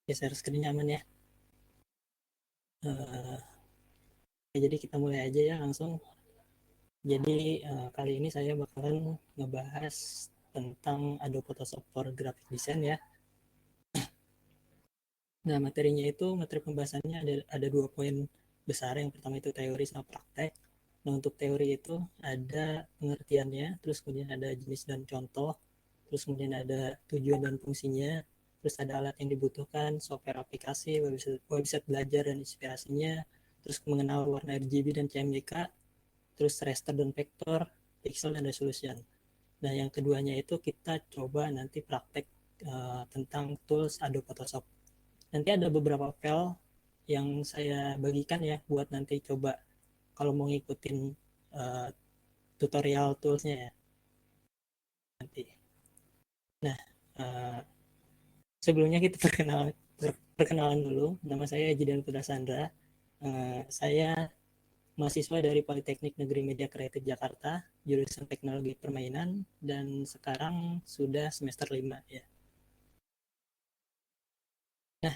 Ya, share screen aman ya. Uh, jadi kita mulai aja ya langsung. Jadi kali ini saya bakalan ngebahas tentang Adobe Photoshop for Graphic Design ya. Nah, materinya itu, materi pembahasannya ada 2 poin besar. Yang pertama itu teori sama praktek. Nah, untuk teori itu ada pengertiannya, terus kemudian ada jenis dan contoh, terus kemudian ada tujuan dan fungsinya, terus ada alat yang dibutuhkan, software aplikasi, website belajar dan inspirasinya, terus mengenal warna RGB dan CMYK, terus raster dan vektor, pixel dan resolution. Nah, yang keduanya itu kita coba nanti praktek tentang tools Adobe Photoshop. Nanti ada beberapa file yang saya bagikan ya buat nanti coba kalau mau ngikutin uh, tutorial toolsnya ya nanti. Nah, uh, sebelumnya kita perkenalan dulu. Nama saya Jidan Putra Sandra. Saya mahasiswa dari Politeknik Negeri Media Kreatif Jakarta, jurusan Teknologi Permainan, dan sekarang sudah semester 5 ya. Nah,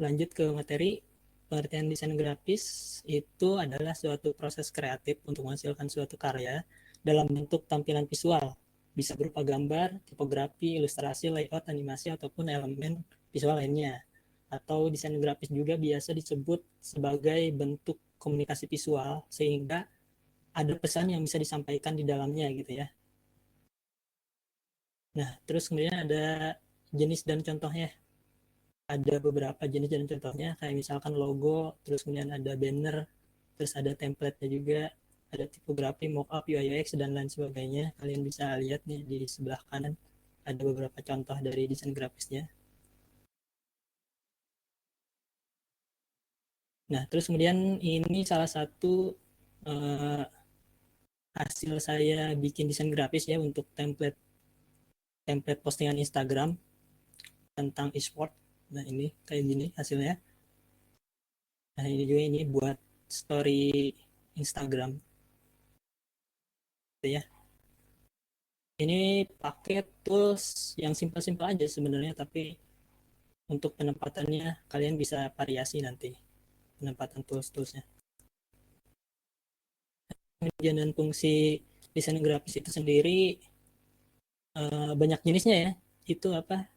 lanjut ke materi. Pengertian desain grafis itu adalah suatu proses kreatif untuk menghasilkan suatu karya dalam bentuk tampilan visual. Bisa berupa gambar, tipografi, ilustrasi, layout, animasi, ataupun elemen visual lainnya. Atau desain grafis juga biasa disebut sebagai bentuk komunikasi visual, sehingga ada pesan yang bisa disampaikan di dalamnya gitu ya. Nah, terus kemudian ada jenis dan contohnya. Ada beberapa jenis dan contohnya, kayak misalkan logo, terus kemudian ada banner, terus ada template-nya juga, ada tipografi, mockup, UI UX, dan lain sebagainya. Kalian bisa lihat nih di sebelah kanan, ada beberapa contoh dari desain grafisnya. Nah, terus kemudian ini salah satu uh, hasil saya bikin desain grafis ya untuk template template postingan Instagram tentang e-sport. Nah, ini kayak gini hasilnya. Nah, ini juga ini buat story Instagram gitu ya. Ini pakai tools yang simpel-simpel aja sebenarnya, tapi untuk penempatannya kalian bisa variasi nanti penempatan tools-toolsnya. Kemudian dan fungsi desain grafis itu sendiri banyak jenisnya ya. Itu apa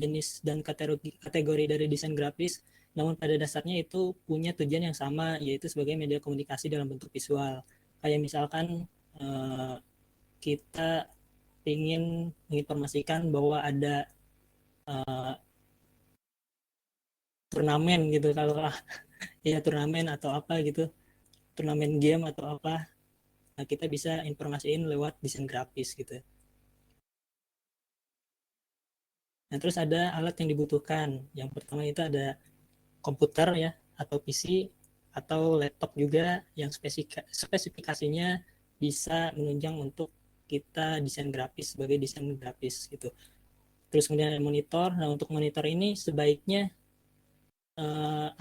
jenis dan kategori dari desain grafis. Namun pada dasarnya itu punya tujuan yang sama, yaitu sebagai media komunikasi dalam bentuk visual. Kayak misalkan uh, kita ingin menginformasikan bahwa ada uh, turnamen gitu, kalau ya turnamen atau apa gitu, turnamen game atau apa. Nah, kita bisa informasiin lewat desain grafis gitu. Nah, terus ada alat yang dibutuhkan. Yang pertama itu ada komputer ya, atau PC, atau laptop juga yang spesifikasinya bisa menunjang untuk kita desain grafis sebagai desain grafis gitu. Terus kemudian ada monitor. Nah, untuk monitor ini sebaiknya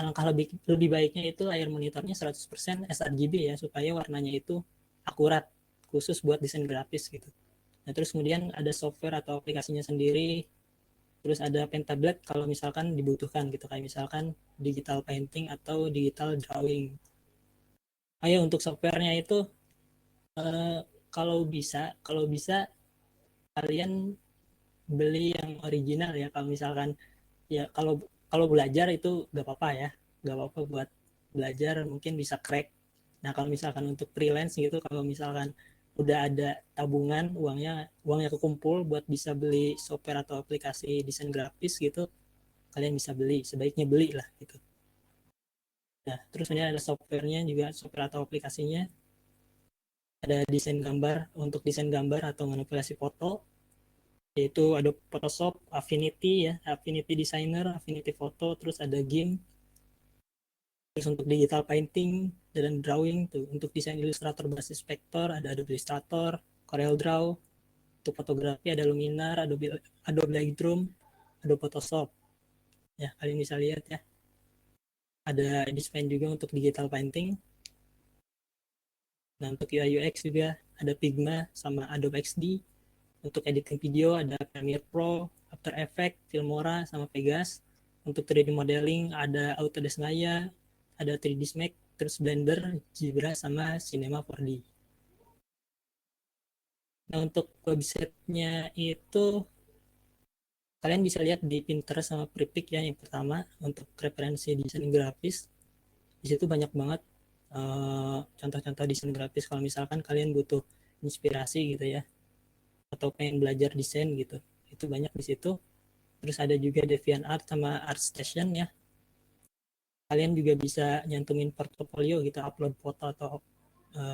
alangkah lebih lebih baiknya itu layar monitornya 100% sRGB ya, supaya warnanya itu akurat, khusus buat desain grafis gitu. Nah, terus kemudian ada software atau aplikasinya sendiri, terus ada pen tablet kalau misalkan dibutuhkan gitu, kayak misalkan digital painting atau digital drawing. Ayo untuk softwarenya itu eh, kalau bisa kalian beli yang original ya. Kalau misalkan ya, kalau kalau belajar itu gak apa-apa ya, gak apa-apa buat belajar, mungkin bisa crack. Nah, kalau misalkan untuk freelance gitu, kalau misalkan udah ada tabungan, uangnya kekumpul buat bisa beli software atau aplikasi desain grafis gitu, kalian bisa beli, sebaiknya beli lah gitu. Nah, terus ini ada softwarenya juga, software atau aplikasinya. Ada desain gambar, untuk desain gambar atau manipulasi foto, yaitu ada Photoshop, Affinity ya, Affinity Designer, Affinity Photo, terus ada GIMP. Terus untuk digital painting dan drawing tuh, untuk desain ilustrator berbasis vektor ada Adobe Illustrator, Corel Draw. Untuk fotografi ada Luminar, Adobe Lightroom, Adobe Photoshop. Ya, kalian bisa lihat ya. Ada desain juga untuk digital painting. Nah, untuk UI UX juga ada Figma sama Adobe XD. Untuk editing video ada Premiere Pro, After Effects, Filmora, sama Vegas. Untuk 3D modeling ada Autodesk Maya, ada 3ds Max, terus Blender, Jibra, sama Cinema 4D. Nah, untuk websitenya itu kalian bisa lihat di Pinterest sama Pripik ya, yang pertama untuk referensi desain grafis. Di situ banyak banget contoh-contoh desain grafis kalau misalkan kalian butuh inspirasi gitu ya, atau pengen belajar desain gitu. Itu banyak di situ. Terus ada juga DeviantArt sama ArtStation ya. Kalian juga bisa nyantumin portofolio gitu, upload foto atau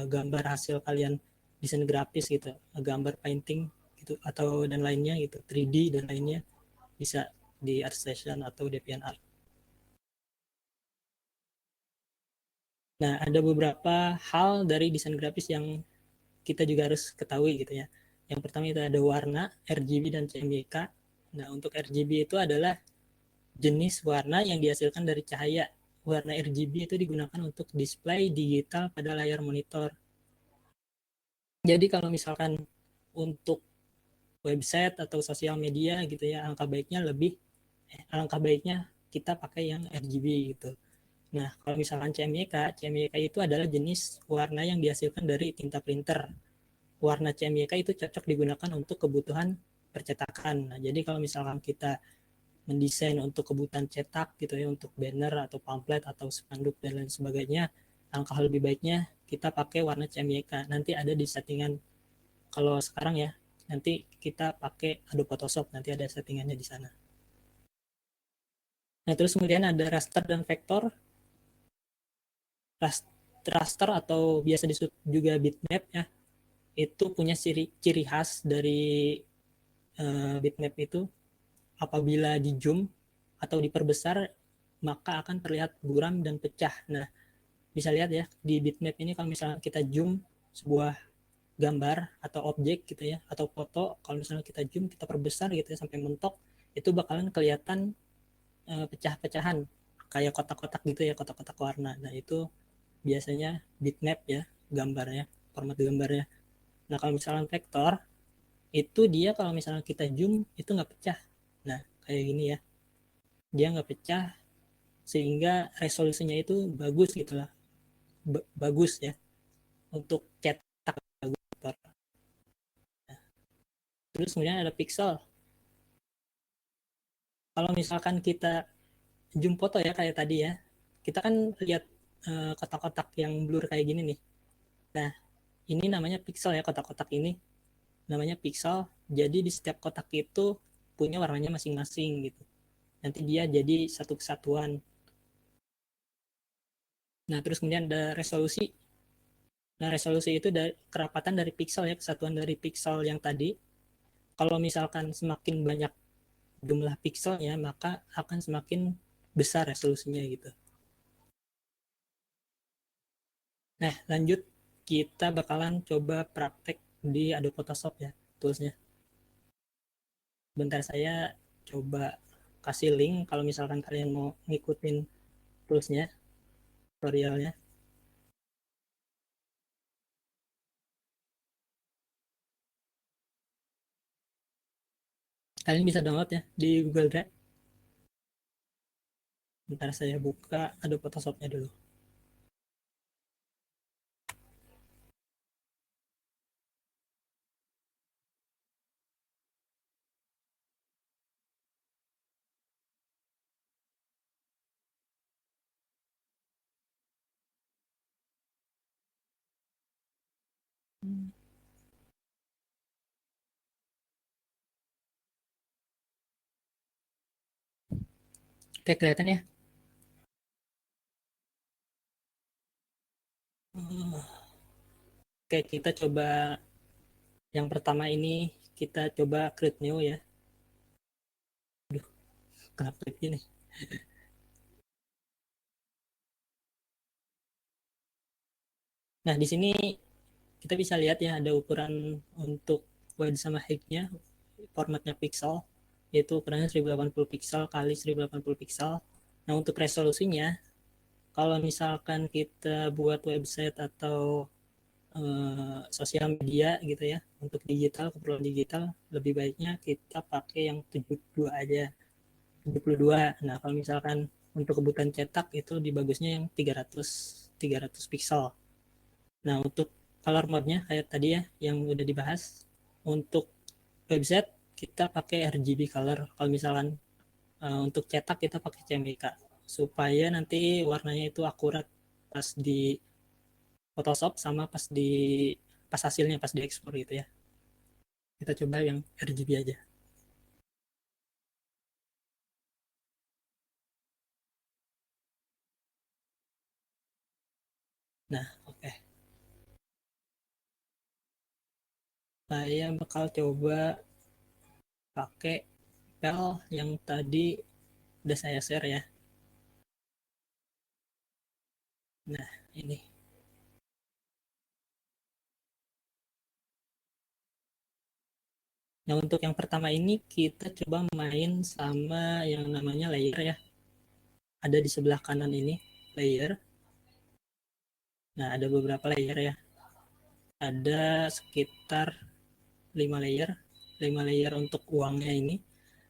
gambar hasil kalian desain grafis gitu, gambar painting gitu atau dan lainnya gitu, 3D dan lainnya bisa di ArtStation atau DeviantArt. Nah, ada beberapa hal dari desain grafis yang kita juga harus ketahui gitu ya. Yang pertama itu ada warna, RGB dan CMYK. Nah, untuk RGB itu adalah jenis warna yang dihasilkan dari cahaya. Warna RGB itu digunakan untuk display digital pada layar monitor. Jadi kalau misalkan untuk website atau sosial media gitu ya, alangkah baiknya kita pakai yang RGB gitu. Nah, kalau misalkan CMYK itu adalah jenis warna yang dihasilkan dari tinta printer. Warna CMYK itu cocok digunakan untuk kebutuhan percetakan. Nah, jadi kalau misalkan kita mendesain untuk kebutuhan cetak gitu ya, untuk banner atau pamflet atau spanduk dan lain sebagainya, alangkah lebih baiknya kita pakai warna CMYK. Nanti ada di settingan, kalau sekarang ya, nanti kita pakai Adobe Photoshop, nanti ada settingannya di sana. Nah, terus kemudian ada raster dan vektor. Raster atau biasa disebut juga bitmap ya, itu punya ciri khas dari bitmap itu. Apabila di zoom atau diperbesar maka akan terlihat buram dan pecah. Nah, bisa lihat ya di bitmap ini, kalau misalnya kita zoom sebuah gambar atau objek gitu ya, atau foto, kalau misalnya kita zoom, kita perbesar gitu ya sampai mentok, itu bakalan kelihatan pecah-pecahan kayak kotak-kotak gitu ya, kotak-kotak warna. Nah, itu biasanya bitmap ya, gambarnya, format gambarnya. Nah, kalau misalnya vektor itu dia kalau misalnya kita zoom itu nggak pecah. Nah, kayak gini ya, dia nggak pecah sehingga resolusinya itu bagus gitu lah, bagus ya untuk cetak vektor. Terus kemudian ada pixel. Kalau misalkan kita zoom foto ya kayak tadi ya, kita kan lihat kotak-kotak yang blur kayak gini nih. Nah, ini namanya pixel ya, kotak-kotak ini namanya pixel. Jadi di setiap kotak itu punya warnanya masing-masing gitu. Nanti dia jadi satu kesatuan. Nah, terus kemudian ada resolusi. Nah, resolusi itu dari kerapatan dari pixel ya, kesatuan dari pixel yang tadi. Kalau misalkan semakin banyak jumlah pixelnya, maka akan semakin besar resolusinya gitu. Nah, lanjut kita bakalan coba praktek di Adobe Photoshop ya, toolsnya. Bentar saya coba kasih link kalau misalkan kalian mau ngikutin toolsnya, tutorialnya. Kalian bisa download ya di Google Drive. Bentar saya buka Adobe Photoshopnya dulu. Oke, kelihatan ya. Oke, kita coba yang pertama ini, kita coba create new ya. Aduh, kenapa klik ini? Nah, di sini kita bisa lihat ya ada ukuran untuk width sama height-nya, formatnya pixel, yaitu ukurannya 1080 pixel kali 1080 pixel. Nah, untuk resolusinya, kalau misalkan kita buat website atau sosial media gitu ya, untuk digital, keperluan digital, lebih baiknya kita pakai yang 72 aja. 72. Nah, kalau misalkan untuk kebutuhan cetak itu lebih bagusnya yang 300 pixel. Nah, untuk color mode-nya kayak tadi ya yang udah dibahas. Untuk website kita pakai RGB color. Kalau misalkan untuk cetak kita pakai CMYK supaya nanti warnanya itu akurat pas di Photoshop sama pas hasilnya pas diekspor gitu ya. Kita coba yang RGB aja. Nah, oke. Saya bakal coba pakai pel yang tadi udah saya share ya. Nah, ini. Nah, untuk yang pertama ini kita coba main sama yang namanya layer ya. Ada di sebelah kanan ini layer. Nah, ada beberapa layer ya. Ada sekitar 5 layer. 5 layer untuk uangnya ini.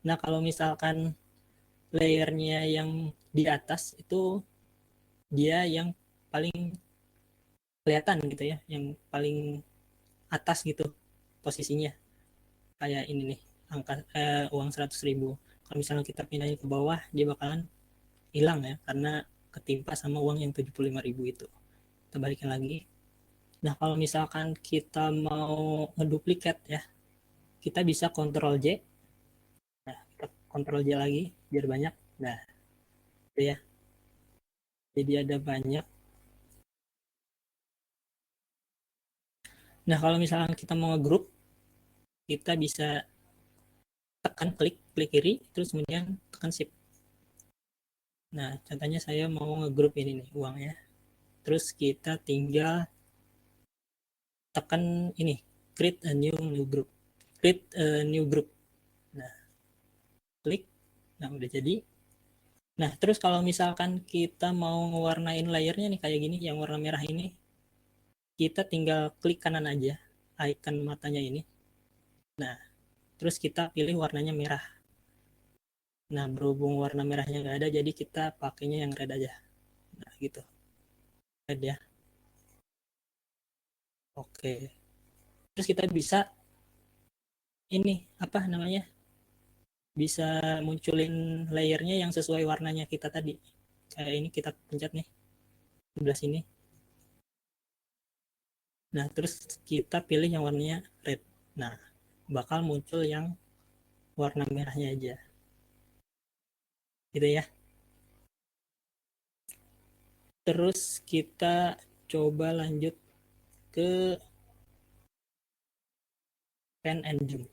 Nah, kalau misalkan layernya yang di atas itu dia yang paling kelihatan gitu ya, yang paling atas gitu posisinya. Kayak ini nih, angka uang 100.000. Kalau misalnya kita pindahin ke bawah, dia bakalan hilang ya, karena ketimpa sama uang yang 75.000 itu. Kita balikin lagi. Nah, kalau misalkan kita mau ngeduplikat ya, kita bisa Ctrl J. Nah, kita Ctrl J lagi biar banyak. Nah, itu ya. Jadi ada banyak. Nah, kalau misalkan kita mau ngegroup, kita bisa tekan klik kiri, terus kemudian tekan shift. Nah, contohnya saya mau ngegroup ini nih uangnya. Terus kita tinggal tekan ini, create a new group. Create a new group. Nah, klik. Nah, udah jadi. Nah, terus kalau misalkan kita mau ngewarnain layernya nih kayak gini, yang warna merah ini, kita tinggal klik kanan aja, icon matanya ini. Nah, terus kita pilih warnanya merah. Nah, berhubung warna merahnya nggak ada, jadi kita pakainya yang red aja. Nah, gitu. Red ya. Oke. Terus kita bisa ini, apa namanya, bisa munculin layernya yang sesuai warnanya kita tadi. Kayak ini kita pencet nih, sebelah sini. Nah, terus kita pilih yang warnanya red. Nah, bakal muncul yang warna merahnya aja. Gitu ya. Terus kita coba lanjut ke pen and zoom.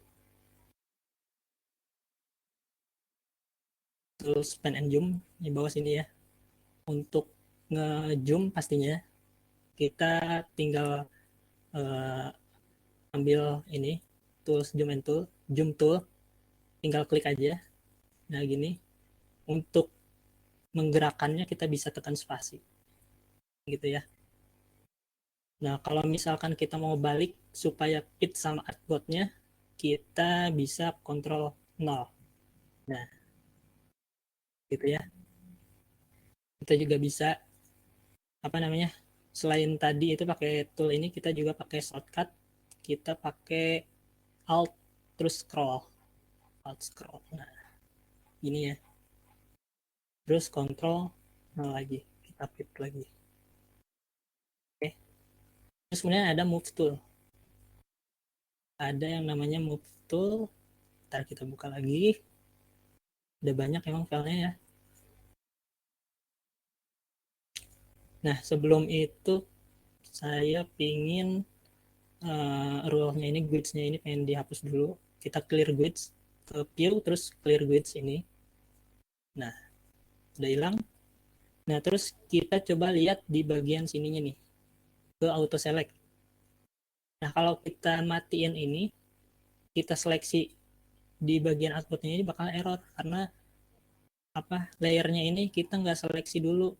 Terus pen and zoom di bawah sini ya. Untuk nge-zoom pastinya kita tinggal uh, ambil ini tools zoom tool, tinggal klik aja. Nah, gini. Untuk menggerakkannya kita bisa tekan spasi. Gitu ya. Nah, kalau misalkan kita mau balik supaya fit sama artboardnya, kita bisa kontrol 0. Nah, gitu ya. Kita juga bisa, apa namanya, selain tadi itu pakai tool ini, kita juga pakai shortcut. Kita pakai alt terus scroll. Alt scroll. Nah, ini ya. Terus kontrol 0 lagi. Kita fit lagi. Oke. Terus kemudian ada move tool. Ada yang namanya move tool. Ntar kita buka lagi. Udah banyak emang filenya ya. Nah, sebelum itu saya pingin rule-nya ini, grids-nya ini pengen dihapus dulu. Kita clear grids ke view, terus clear grids ini. Nah, udah hilang. Nah, terus kita coba lihat di bagian sininya nih, ke auto select. Nah, kalau kita matiin ini, kita seleksi di bagian outputnya ini bakal error karena apa, layernya ini kita nggak seleksi dulu.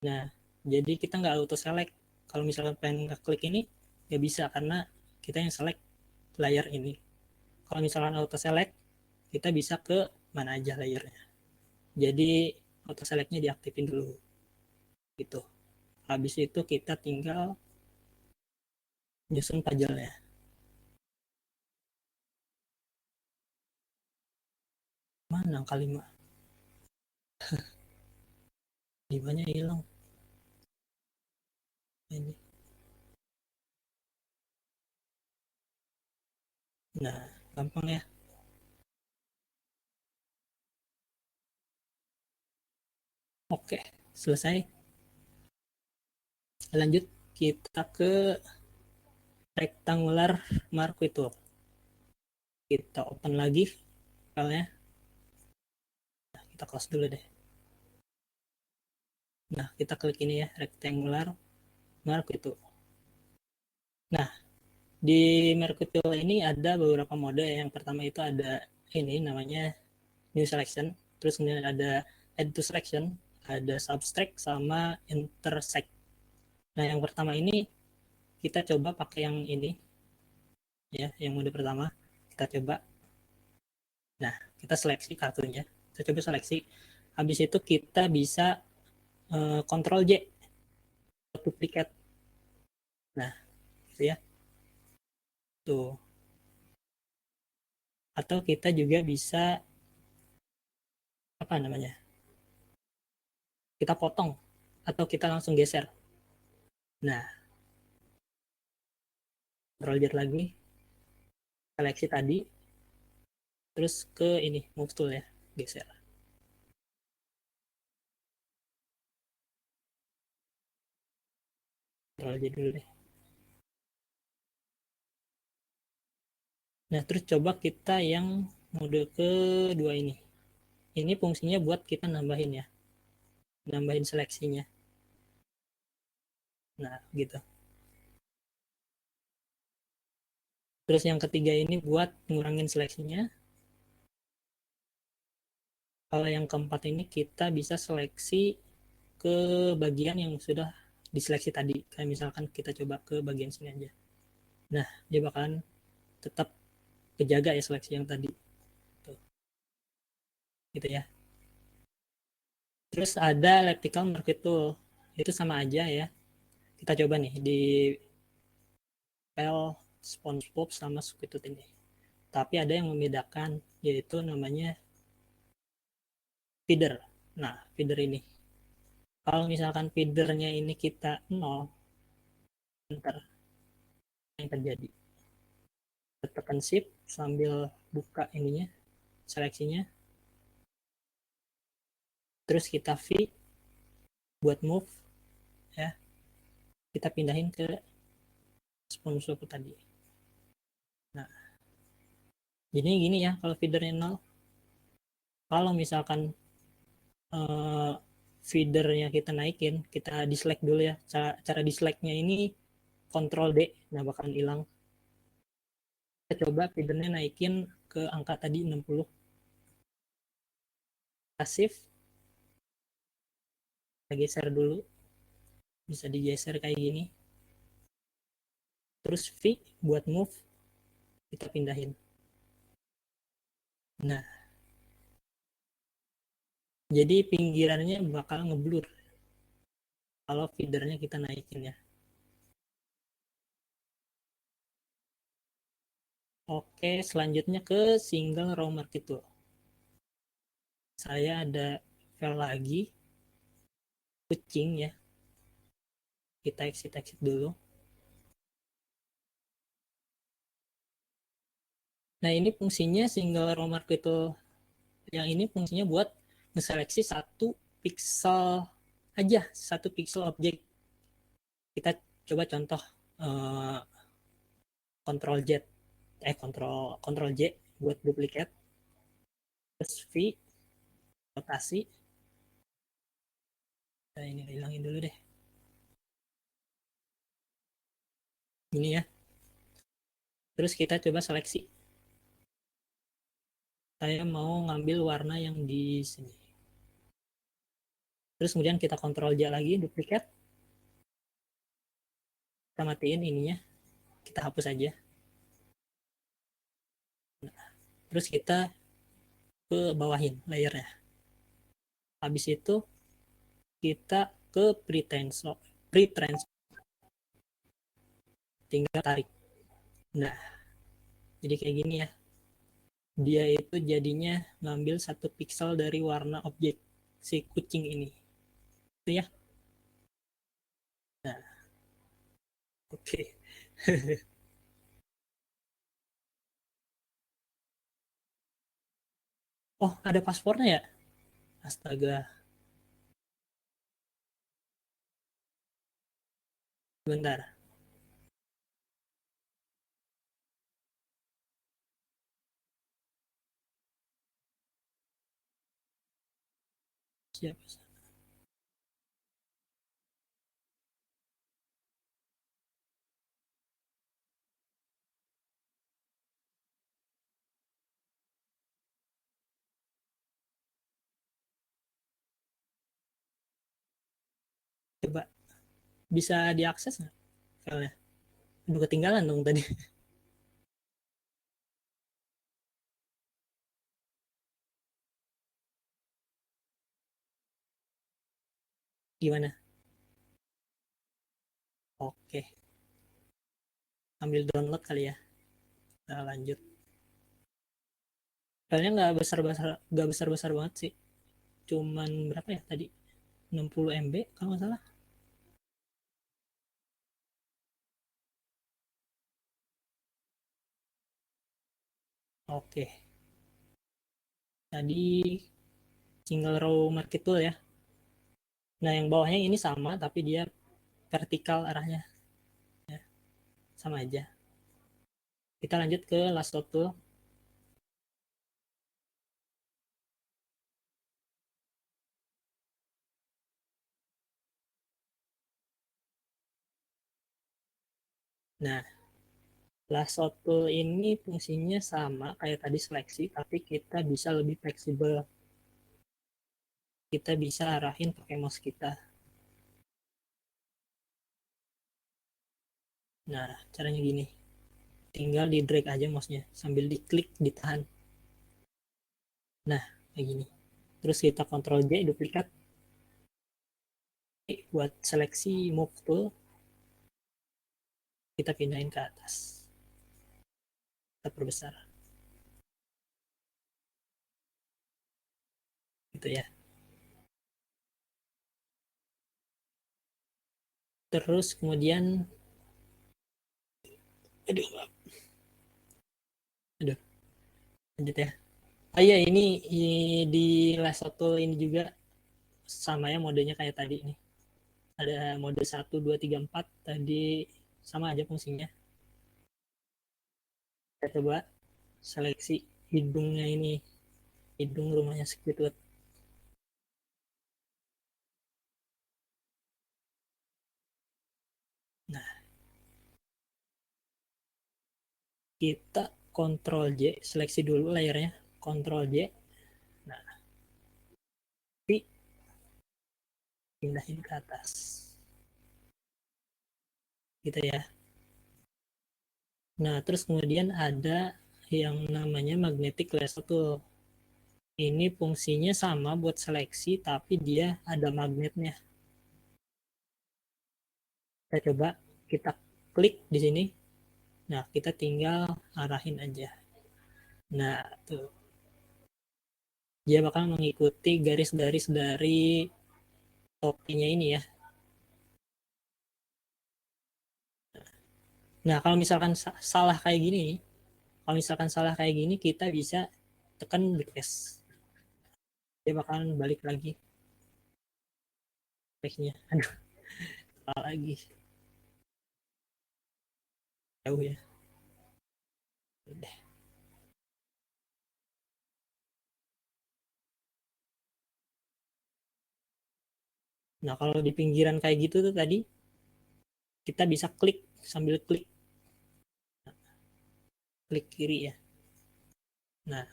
Nah, jadi kita nggak auto select. Kalau misalkan pengen klik ini, nggak bisa karena kita yang select layer ini. Kalau misalkan auto select, kita bisa ke mana aja layernya. Jadi auto selectnya diaktifin dulu gitu. Habis itu kita tinggal nyusun puzzle-nya. Mana angka 5? 5-nya hilang. Ini. Nah, gampang ya. Oke, selesai. Lanjut kita ke rectangular marquee tool. Kita open lagi filenya. Nah, kita close dulu deh. Nah, kita klik ini ya, rectangular marquee tool. Nah, di marquee tool ini ada beberapa mode. Yang pertama itu ada ini namanya new selection, terus kemudian ada add to selection, ada subtract sama intersect. Nah, yang pertama ini kita coba pakai yang ini ya, yang mode pertama. Kita coba. Nah, kita seleksi kartunya. Kita coba seleksi. Habis itu kita bisa Ctrl J duplikat. Nah, gitu ya. Tuh. Atau kita juga bisa apa namanya? Kita potong atau kita langsung geser. Nah, Ctrl J lagi, seleksi tadi, terus ke ini move tool ya, geser. Ctrl J dulu deh. Nah, terus coba kita yang mode kedua ini. Ini fungsinya buat kita nambahin ya, nambahin seleksinya. Nah, gitu. Terus yang ketiga ini buat ngurangin seleksinya. Kalau yang keempat ini kita bisa seleksi ke bagian yang sudah diseleksi tadi. Kayak misalkan kita coba ke bagian sini aja. Nah, dia bakalan tetap kejaga ya seleksi yang tadi. Tuh, gitu ya. Terus ada elliptical marquee tool. Itu sama aja ya. Kita coba nih di file SpongeBob sama Squidward ini. Tapi ada yang membedakan, yaitu namanya feeder. Nah, feeder ini. Kalau misalkan feedernya ini kita 0, ntar yang terjadi. Tekan shift sambil buka ininya, seleksinya. Terus kita V buat move ya. Kita pindahin ke SpongeBob tadi. Nah, jadi gini ya kalau feedernya 0. Kalau misalkan uh, feedernya kita naikin, kita dislike dulu ya. Cara dislike-nya ini Ctrl D, nah bakalan hilang. Kita coba feedernya naikin ke angka tadi 60. Kita shift, kita geser dulu. Bisa digeser kayak gini. Terus V buat move, kita pindahin. Nah, jadi pinggirannya bakal ngeblur kalau feedernya kita naikin ya. Oke, selanjutnya ke single row marquee tool. Saya ada file lagi, kucing ya. Kita exit dulu. Nah, ini fungsinya single row marquee tool. Yang ini fungsinya buat ngeseleksi satu pixel aja, satu pixel objek. Kita coba contoh uh, Ctrl Z, Ctrl J buat duplikat, terus V rotasi. Nah, ini hilangin dulu deh. Ini ya. Terus kita coba seleksi. Saya mau ngambil warna yang di sini. Terus kemudian kita Ctrl J lagi, duplikat. Kita matiin ininya. Kita hapus aja. Nah, terus kita ke bawahin layernya. Habis itu kita ke pre-transform, tinggal tarik. Nah, jadi kayak gini ya. Dia itu jadinya ngambil satu pixel dari warna objek si kucing ini. Itu ya. Nah, oke. Okay. Oh, ada paspornya ya? Astaga, bentar. Siap. Coba bisa diakses nggak filenya? Aduh, ketinggalan dong tadi. Gimana? Oke, ambil download kali ya. Nah, lanjut. Filenya nggak besar besar banget sih. Cuman berapa ya tadi? 60 MB kalau nggak salah. Oke, tadi single row market tool ya. Nah, yang bawahnya ini sama tapi dia vertikal arahnya, sama aja. Kita lanjut ke lasso tool. Nah, lasso tool ini fungsinya sama kayak tadi seleksi, tapi kita bisa lebih fleksibel. Kita bisa arahin pakai mouse kita. Nah, caranya gini. Tinggal di drag aja mouse-nya sambil diklik, ditahan. Nah, kayak gini. Terus kita Ctrl J duplikat buat seleksi move tool, kita pindahin ke atas. Kita perbesar. Gitu ya. Terus kemudian aduh, aduh, lanjut ya. Oh iya, di last tool ini juga sama ya modenya kayak tadi nih. Ada mode 1, 2, 3, 4 tadi sama aja fungsinya. Kita coba seleksi hidungnya ini, hidung rumahnya Squidward. Nah, kita Ctrl J, seleksi dulu layernya, Ctrl J. Nah, pindahin ke atas. Gitu ya. Nah, terus kemudian ada yang namanya magnetic lasso tool. Ini fungsinya sama buat seleksi, tapi dia ada magnetnya. Kita coba, kita klik di sini. Nah, kita tinggal arahin aja. Nah, tuh. Dia bakal mengikuti garis-garis dari topinya ini ya. Nah, kalau misalkan salah kayak gini, kita bisa tekan backspace. Dia bakalan balik lagi backnya. Aduh, salah lagi. Jauh ya. Udah. Nah, kalau di pinggiran kayak gitu tuh tadi, kita bisa klik sambil klik kiri ya. Nah,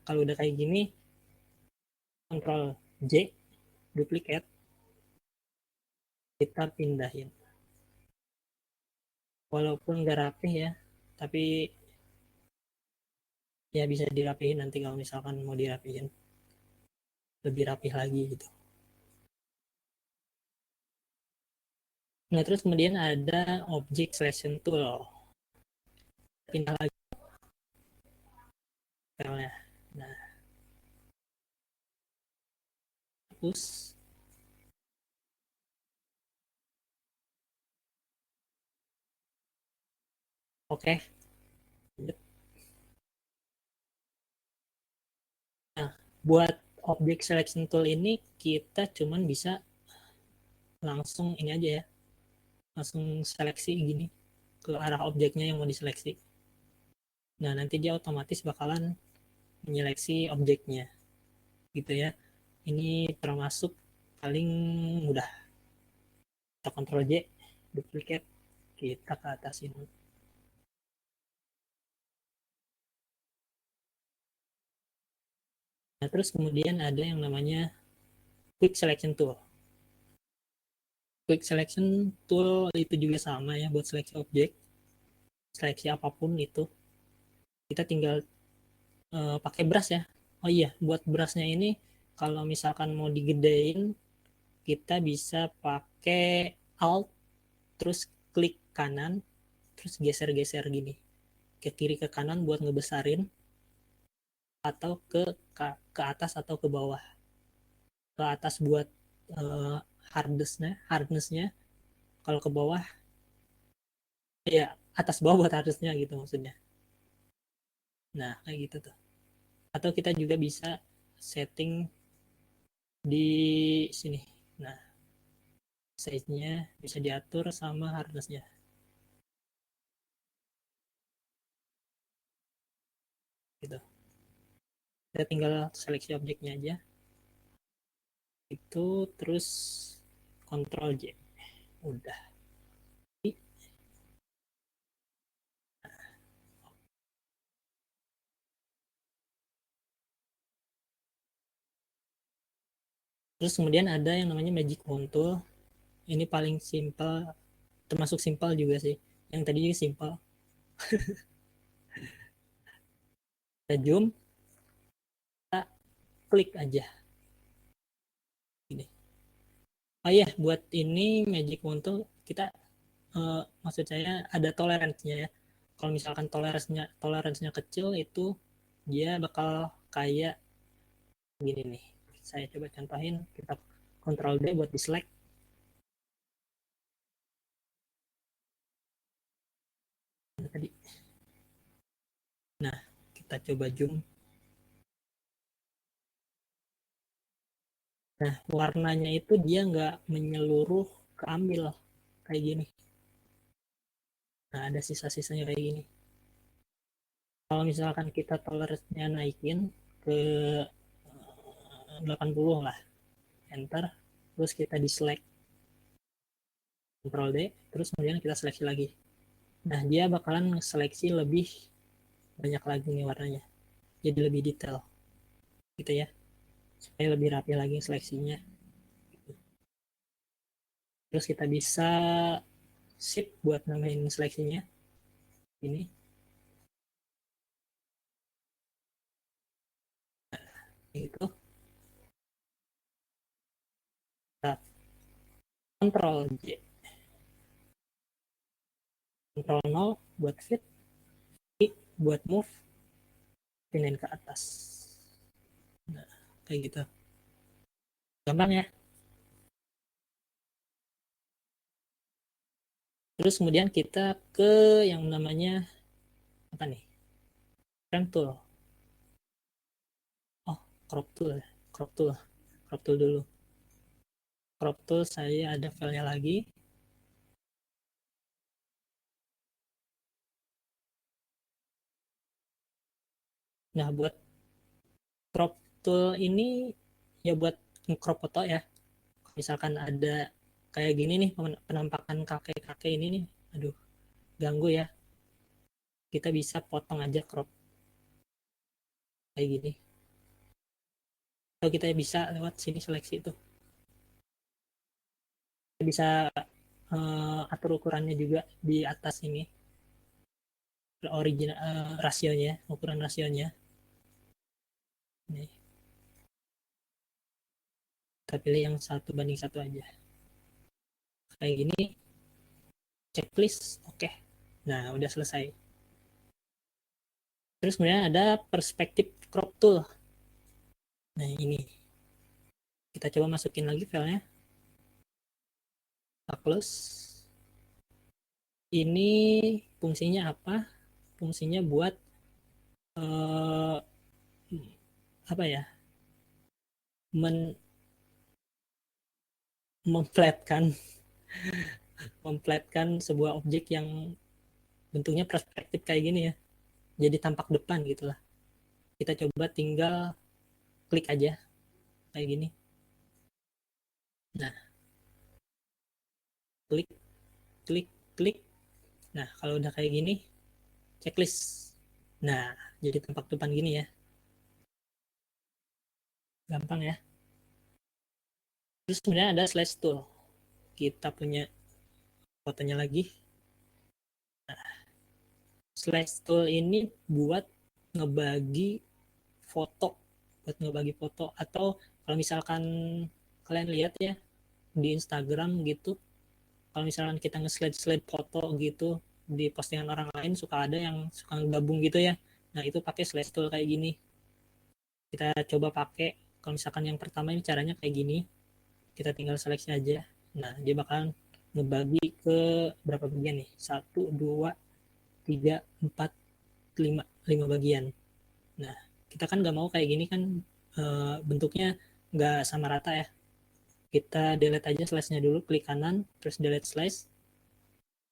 kalau udah kayak gini, Ctrl J, duplicate, kita pindahin. Walaupun nggak rapih ya, tapi Ya bisa dirapihin nanti kalau misalkan mau dirapihin lebih rapih lagi gitu. Nah terus kemudian ada object selection tool, pindah lagi filenya. Nah terus oke. Nah buat object selection tool ini kita cuman bisa langsung ini aja ya, langsung seleksi gini ke arah objeknya yang mau diseleksi. Nah nanti dia otomatis bakalan menyeleksi objeknya gitu ya. Ini termasuk paling mudah. Kita Ctrl J, duplicate, kita ke atasin. Nah terus kemudian ada yang namanya quick selection tool. Quick selection tool itu juga sama ya buat seleksi objek, seleksi apapun itu. Kita tinggal pakai brush ya. Oh iya, buat brushnya ini kalau misalkan mau digedein, kita bisa pakai Alt, terus klik kanan, terus geser-geser gini ke kiri ke kanan buat ngebesarin, atau ke atas atau ke bawah. Ke atas buat uh, hardnessnya, kalau ke bawah ya atas bawah buat hardnessnya gitu maksudnya. Nah kayak gitu tuh. Atau kita juga bisa setting di sini. Nah size-nya bisa diatur sama hardness-nya gitu. Kita tinggal seleksi objeknya aja itu, terus Ctrl J, udah. Terus kemudian ada yang namanya magic wand tool. Ini paling simple, termasuk simple juga sih, yang tadi juga simple. Kita zoom, kita klik aja gini. Oh iya, buat ini magic wand tool kita maksud saya ada toleransinya ya. Kalau misalkan toleransinya kecil itu dia bakal kayak gini nih. Saya coba contohin, kita Ctrl D buat dislike tadi. Nah, kita coba zoom. Nah, warnanya itu dia nggak menyeluruh keambil kayak gini. Nah, ada sisa-sisanya kayak gini. Kalau misalkan kita toleransinya naikin ke 80 lah, enter, terus kita dislike, Ctrl D, terus kemudian kita seleksi lagi. Nah, dia bakalan seleksi lebih banyak lagi nih warnanya. Jadi lebih detail gitu ya. Supaya lebih rapi lagi seleksinya. Terus kita bisa shift buat nambahin seleksinya. Ini itu kita Ctrl J, Ctrl 0 buat fit, I buat move, pindahin ke atas. Nah, kayak gitu. Gampang ya. Terus kemudian kita ke yang namanya apa nih? Frame tool. Oh, crop tool ya. Crop tool. Crop tool dulu. Crop tool saya ada filenya lagi. Nah, buat crop tool ini ya buat crop foto ya. Misalkan ada kayak gini nih penampakan kakek-kakek ini nih. Aduh, ganggu ya. Kita bisa potong aja crop kayak gini. Atau kita bisa lewat sini seleksi itu. Kita bisa atur ukurannya juga di atas ini. rasionya, ukuran rasionya. Nih, kita pilih yang 1:1 aja. Kayak gini, checklist, oke. Nah, udah selesai. Terus kemudian ada perspektif crop tool. Nah, ini. Kita coba masukin lagi filenya. Kita close. Ini fungsinya apa? Fungsinya buat uh, apa ya? Memflatkan memflatkan sebuah objek yang bentuknya perspektif kayak gini ya. Jadi tampak depan gitu lah. Kita coba tinggal klik aja kayak gini. Nah, klik, klik, klik. Nah, kalau udah kayak gini, checklist. Nah, jadi tampak depan gini ya. Gampang ya. Terus kemudian ada slash tool. Kita punya fotonya lagi. Nah, slash tool ini buat ngebagi foto. Buat ngebagi foto. Atau kalau misalkan kalian lihat ya, di Instagram gitu, kalau misalkan kita nge-slide foto gitu di postingan orang lain, suka ada yang suka gabung gitu ya. Nah, itu pakai slash tool kayak gini. Kita coba pakai. Kalau misalkan yang pertama ini caranya kayak gini, kita tinggal seleksi aja. Nah, dia bakal ngebagi ke berapa bagian nih? 1, 2, 3, 4, 5 bagian. Nah, kita kan nggak mau kayak gini kan, bentuknya nggak sama rata ya. Kita delete aja slash-nya dulu, klik kanan, terus delete slash,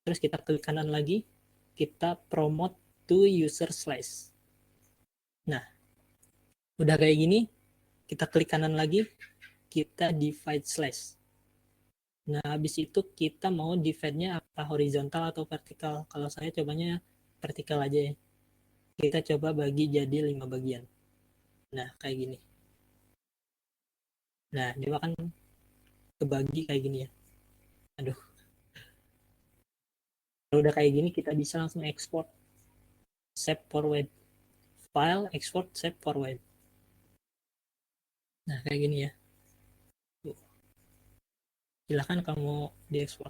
terus kita klik kanan lagi, kita promote to user slash. Nah, udah kayak gini, kita klik kanan lagi, kita divide slash. Nah, habis itu kita mau divide-nya apa, horizontal atau vertikal. Kalau saya cobanya vertikal aja ya. Kita coba bagi jadi 5 bagian. Nah, kayak gini. Nah, dia akan kebagi kayak gini ya. Aduh, kalau udah kayak gini kita bisa langsung export, save forward. File, export, save forward. Nah, kayak gini ya. Tuh. Silahkan kamu diekspor.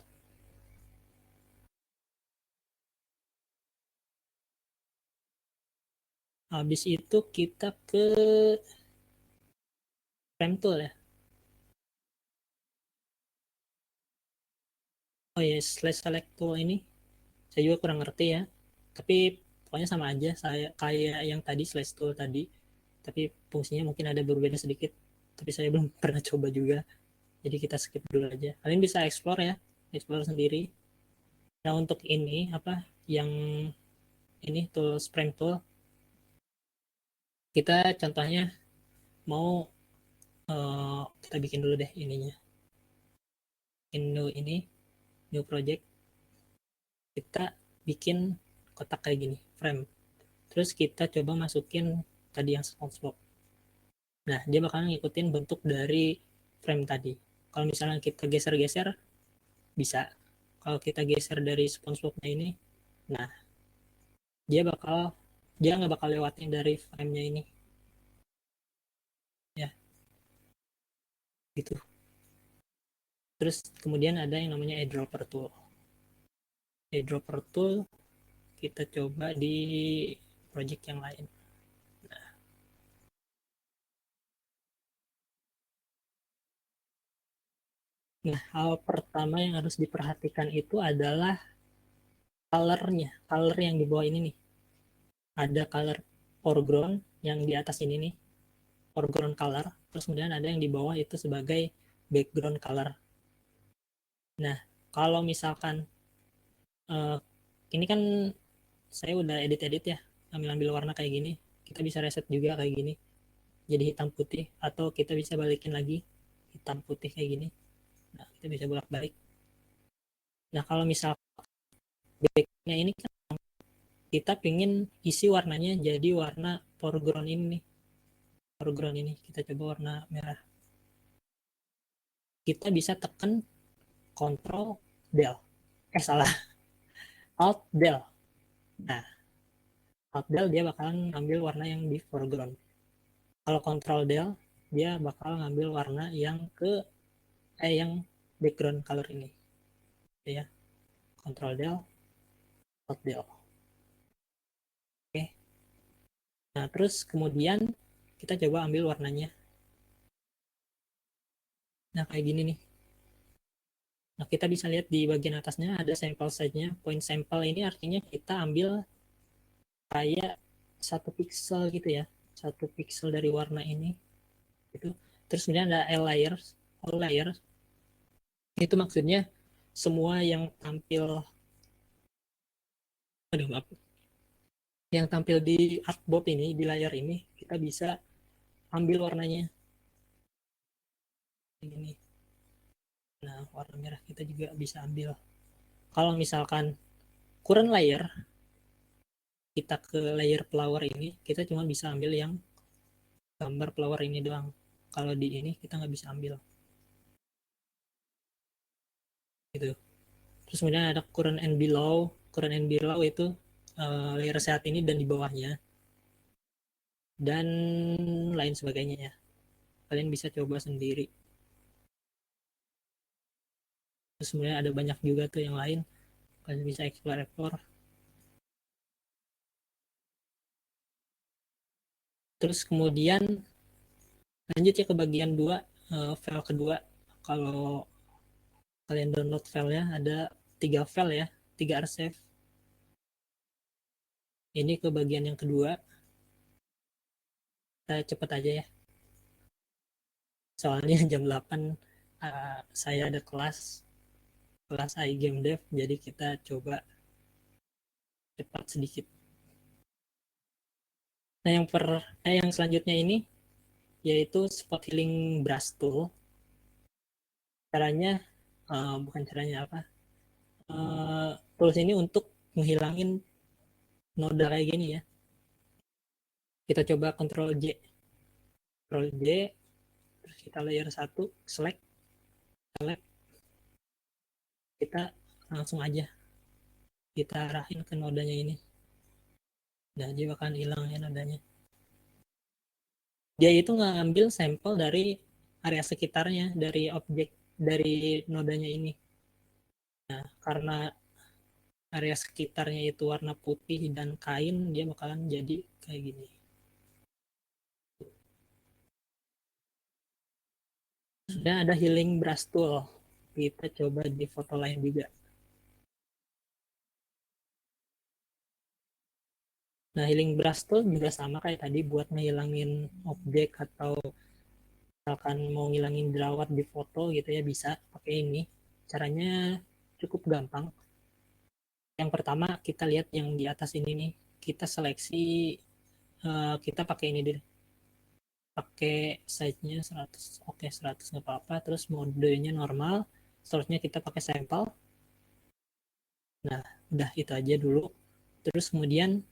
Habis itu kita ke frame tool ya. Oh ya, slash select tool ini saya juga kurang ngerti ya. Tapi pokoknya sama aja saya kayak yang tadi slash tool tadi. Tapi fungsinya mungkin ada berbeda sedikit. Tapi saya belum pernah coba juga. Jadi kita skip dulu aja. Kalian bisa explore ya, explore sendiri. Nah, untuk ini apa yang ini tool frame tool, kita contohnya mau kita bikin dulu deh ininya. New project, kita bikin kotak kayak gini, frame. Terus kita coba masukin tadi yang SpongeBob. Nah, dia bakal ngikutin bentuk dari frame tadi. Kalau misalnya kita geser-geser, bisa. Kalau kita geser dari SpongeBob-nya ini, nah, dia nggak bakal lewatin dari frame-nya ini. Ya, gitu. Terus kemudian ada yang namanya eyedropper tool. Eyedropper tool kita coba di project yang lain. Nah, hal pertama yang harus diperhatikan itu adalah color-nya. Color yang di bawah ini nih. Ada color foreground yang di atas ini nih, foreground color. Terus kemudian ada yang di bawah itu sebagai background color. Nah, kalau misalkan uh, ini kan saya udah edit-edit ya, ambil-ambil warna kayak gini. Kita bisa reset juga kayak gini. Jadi hitam putih, atau kita bisa balikin lagi hitam putih kayak gini. Nah, kita bisa bolak-balik. Nah, kalau misal backnya ini kan kita pingin isi warnanya jadi warna foreground ini nih. Foreground ini kita coba warna merah. Kita bisa tekan Control Del. Salah. Alt Del. Nah, Alt del dia bakalan ngambil warna yang di foreground. Kalau Control del dia bakal ngambil warna yang yang background color ini, ya. Control del, Alt del. Oke. Nah, terus kemudian kita coba ambil warnanya. Nah, kayak gini nih. Nah, kita bisa lihat di bagian atasnya ada sampel size-nya. Point sample ini artinya kita ambil kayak 1 pixel gitu ya. 1 pixel dari warna ini. Gitu. Terus kemudian ada all layers. Itu maksudnya semua yang tampil, aduh maaf, yang tampil di artboard ini, di layar ini, kita bisa ambil warnanya. Ini. Nah, warna merah kita juga bisa ambil. Kalau misalkan kurang layer, kita ke layer flower ini, kita cuma bisa ambil yang gambar flower ini doang. Kalau di ini kita nggak bisa ambil. Gitu. Terus kemudian ada current and below. Current and below itu layer saat ini dan di bawahnya. Dan lain sebagainya ya. Kalian bisa coba sendiri. Terus kemudian ada banyak juga tuh yang lain. Kalian bisa explore. Terus kemudian lanjut ya ke bagian 2, file kedua. Kalau kalian download filenya ada 3 file ya, 3 archive. Ini ke bagian yang kedua. Kita cepet aja ya. Soalnya jam 8 saya ada kelas AI Game Dev, jadi kita coba cepat sedikit. Nah, yang selanjutnya ini yaitu spot healing brush tool. Caranya bukan caranya apa? Tools ini untuk menghilangin noda kayak gini ya. Kita coba Ctrl J. Ctrl J, terus kita layer 1, select, kita langsung aja kita arahin ke nodanya ini. Nah, dia akan hilang ya nodanya. Dia itu ngambil sampel dari area sekitarnya, dari objek, dari nodanya ini. Nah, karena area sekitarnya itu warna putih dan kain, dia bakalan jadi kayak gini. Sudah ada healing brush tool. Kita coba di foto lain juga. Nah, healing brush tool juga sama kayak tadi buat ngilangin objek atau misalkan mau ngilangin jerawat di foto gitu ya, bisa pakai ini. Caranya cukup gampang. Yang pertama kita lihat yang di atas ini nih, kita seleksi, kita pakai ini deh, pakai size-nya 100. Oke, 100 nggak apa-apa. Terus modenya normal, seterusnya kita pakai sampel. Nah, udah itu aja dulu. Terus kemudian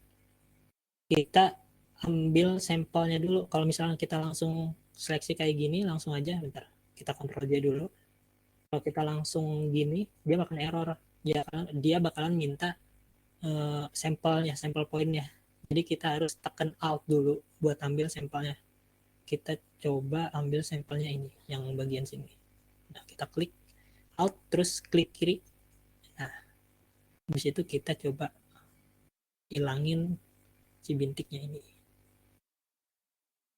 kita ambil sampelnya dulu. Kalau misalnya kita langsung seleksi kayak gini, langsung aja, bentar, kita kontrol aja dulu. Kalau kita langsung gini, dia bakalan error. Dia bakalan minta sampelnya, sampel pointnya. Jadi kita harus tekan alt dulu buat ambil sampelnya. Kita coba ambil sampelnya ini, yang bagian sini. Nah, kita klik alt, terus klik kiri. Nah, habis itu kita coba hilangin si bintiknya ini.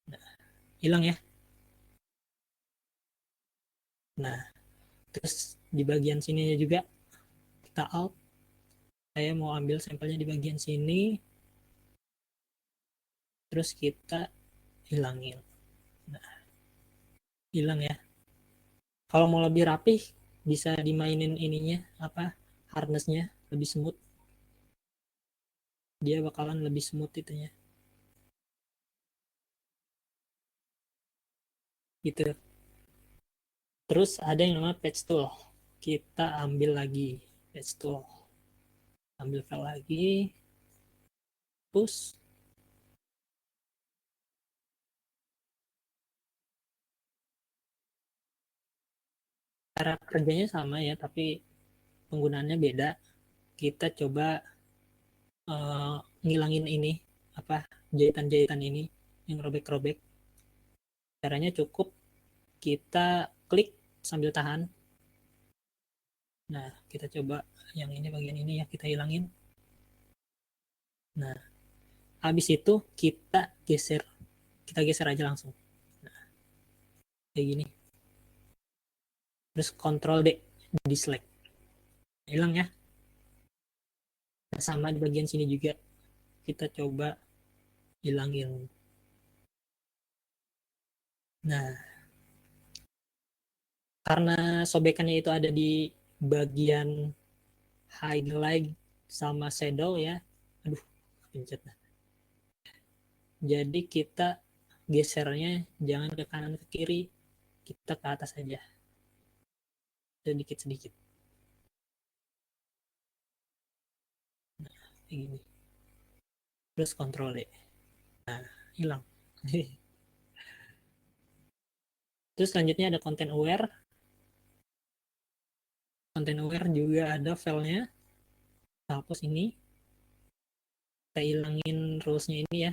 Nah, hilang ya. Nah, terus di bagian sini juga kita alt. Saya mau ambil sampelnya di bagian sini. Terus kita hilangin. Nah, hilang ya. Kalau mau lebih rapih, bisa dimainin ininya, apa, harnessnya lebih smooth. Dia bakalan lebih smooth itunya. Gitu. Terus ada yang namanya patch tool. Kita ambil lagi patch tool. Ambil file lagi. Push. Cara kerjanya sama ya, tapi penggunaannya beda. Kita coba ngilangin ini. apa jahitan-jahitan ini yang robek-robek. Caranya cukup kita klik sambil tahan. Nah, kita coba yang ini, bagian ini ya, kita hilangin. Nah, habis itu kita geser aja langsung. Nah, kayak gini. Terus Ctrl D, diselect. Hilang ya. Nah, sama di bagian sini juga kita coba hilangin. Nah, karena sobekannya itu ada di bagian highlight sama shadow ya. Aduh, pencet. Jadi kita gesernya jangan ke kanan ke kiri, kita ke atas aja, sedikit-sedikit. Nah, kayak gini. Terus Ctrl D. Nah, hilang. Terus selanjutnya ada content aware. Content aware juga ada filenya. Hapus ini. Kita hilangin rules-nya ini ya.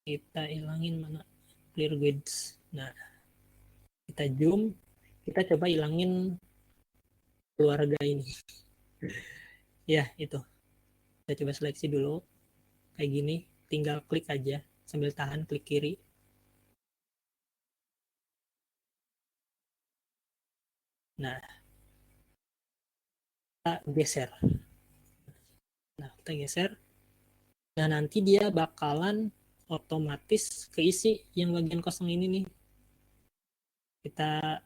Kita hilangin mana? Clear grids. Nah, kita zoom. Kita coba hilangin keluarga ini. Ya, itu. Kita coba seleksi dulu. Kayak gini. Tinggal klik aja. Sambil tahan, klik kiri. Nah, kita geser. Nah, kita geser. Nah, nanti dia bakalan otomatis keisi yang bagian kosong ini nih. Kita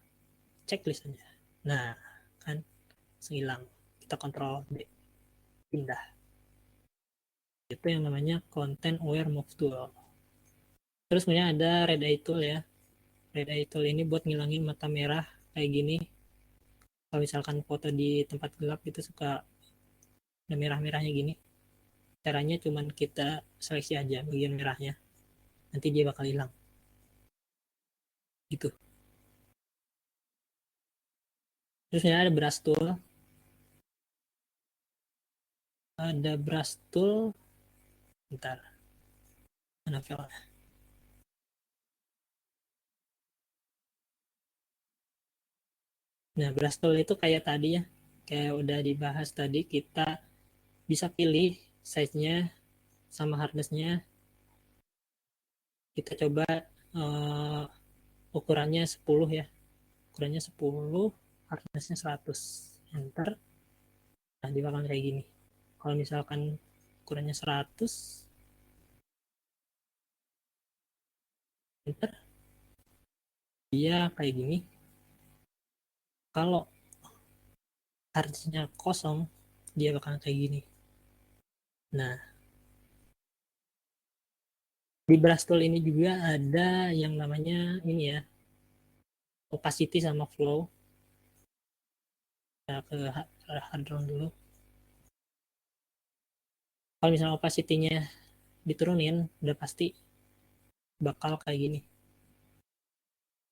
checklist aja. Nah, kan hilang. Kita kontrol D, pindah. Itu yang namanya content aware move tool. Terus kemudian ada red eye tool ya. Red eye tool ini buat ngilangin mata merah kayak gini. Kalau misalkan foto di tempat gelap itu suka ada merah-merahnya gini. Caranya cuman kita seleksi aja bagian merahnya. Nanti dia bakal hilang. Gitu. Terus ini ada brush tool. Ada brush tool. Bentar. Mana filenya? Nah, brush tool itu kayak tadi ya. Kayak udah dibahas tadi, kita bisa pilih size-nya sama hardness-nya. Kita coba uh, ukurannya 10 ya. Ukurannya 10, hardness-nya 100. Enter. Nah, dia bakal kayak gini. Kalau misalkan ukurannya 100, enter, dia kayak gini. Kalau hardness-nya kosong, dia bakal kayak gini. Nah, di brush tool ini juga ada yang namanya ini ya, opacity sama flow. Kita ke hard round dulu. Kalau misalnya opacity-nya diturunin, udah pasti bakal kayak gini.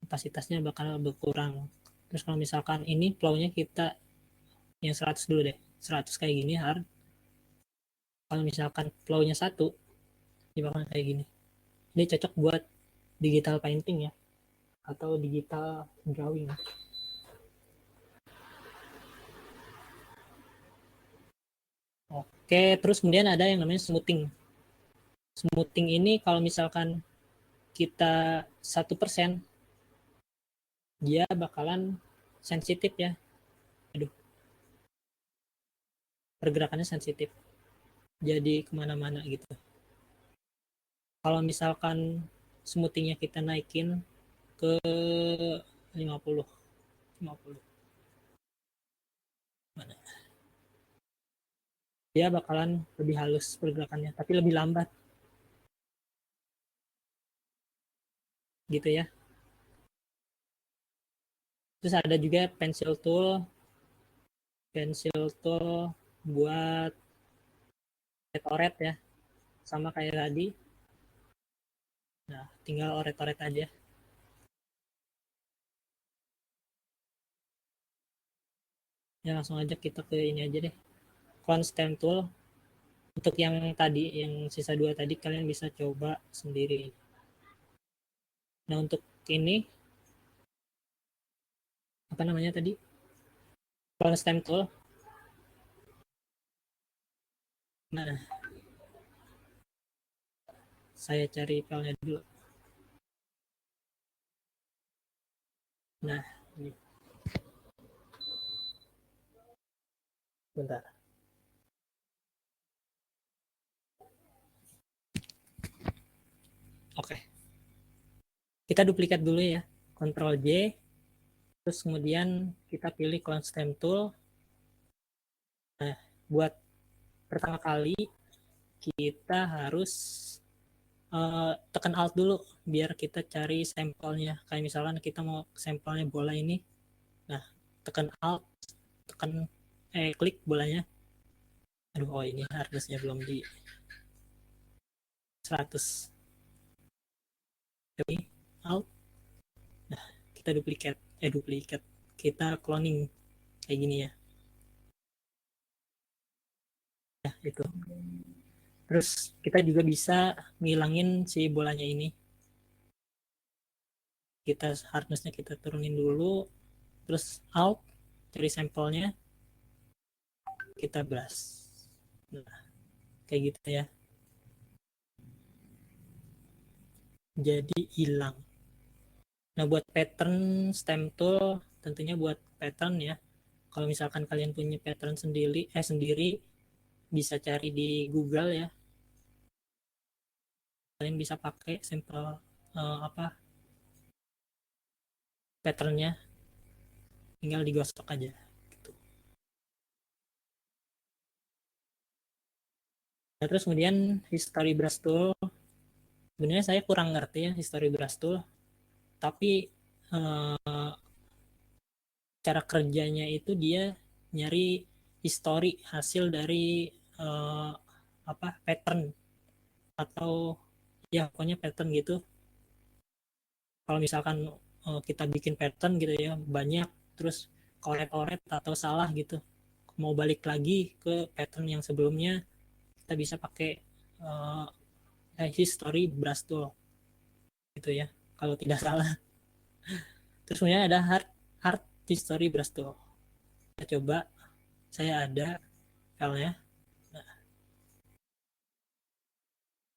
Kapasitasnya bakal berkurang. Terus kalau misalkan ini flow-nya kita yang 100 dulu deh. 100 kayak gini hard. Kalau misalkan flow-nya 1, dia bakal kayak gini. Ini cocok buat digital painting ya, atau digital drawing. Oke, terus kemudian ada yang namanya smoothing. Smoothing ini kalau misalkan kita 1%, dia bakalan sensitif ya. Aduh, pergerakannya sensitif. Jadi kemana-mana gitu. Kalau misalkan smoothingnya kita naikin ke 50, 50, mana? Dia bakalan lebih halus pergerakannya, tapi lebih lambat gitu ya. Terus ada juga pensil tool buat oret ya, sama kayak tadi. Nah, tinggal oret-oret aja. Ya langsung aja kita ke ini aja deh. Constant tool. Untuk yang tadi, yang sisa 2 tadi kalian bisa coba sendiri. Nah, untuk ini apa namanya tadi? Clone stem tool. Nah, saya cari filenya dulu. Nah, ini. Bentar. Oke. Kita duplikat dulu ya. Ctrl J, terus kemudian kita pilih clone stem tool. Nah, buat pertama kali kita harus tekan alt dulu biar kita cari sampelnya. Kayak misalkan kita mau sampelnya bola ini. Nah, tekan alt, tekan klik bolanya. Aduh, oh ini hardnessnya belum di 100. Oke, alt. Nah, kita duplikat. Kita cloning kayak gini ya. Ya, itu. Terus kita juga bisa ngilangin si bolanya ini. Kita hardnessnya kita turunin dulu, terus alt, cari sampelnya, kita blast. Nah, kayak gitu ya. Jadi hilang. Nah, buat pattern stem tool, tentunya buat pattern ya. Kalau misalkan kalian punya pattern sendiri bisa cari di Google ya. Kalian bisa pakai sampel apa patternnya, tinggal digosok aja. Gitu. Nah, terus kemudian history brush tool. Sebenarnya saya kurang ngerti ya history brush tool, tapi eh, cara kerjanya itu dia nyari history hasil dari eh, apa pattern atau ya pokoknya pattern gitu. Kalau misalkan kita bikin pattern gitu ya banyak, terus koret-koret atau salah gitu, mau balik lagi ke pattern yang sebelumnya, kita bisa pakai uh, history brush tool gitu ya kalau tidak salah. Terus kemudian ada hard history brush tool. Kita coba, saya ada filenya. Nah,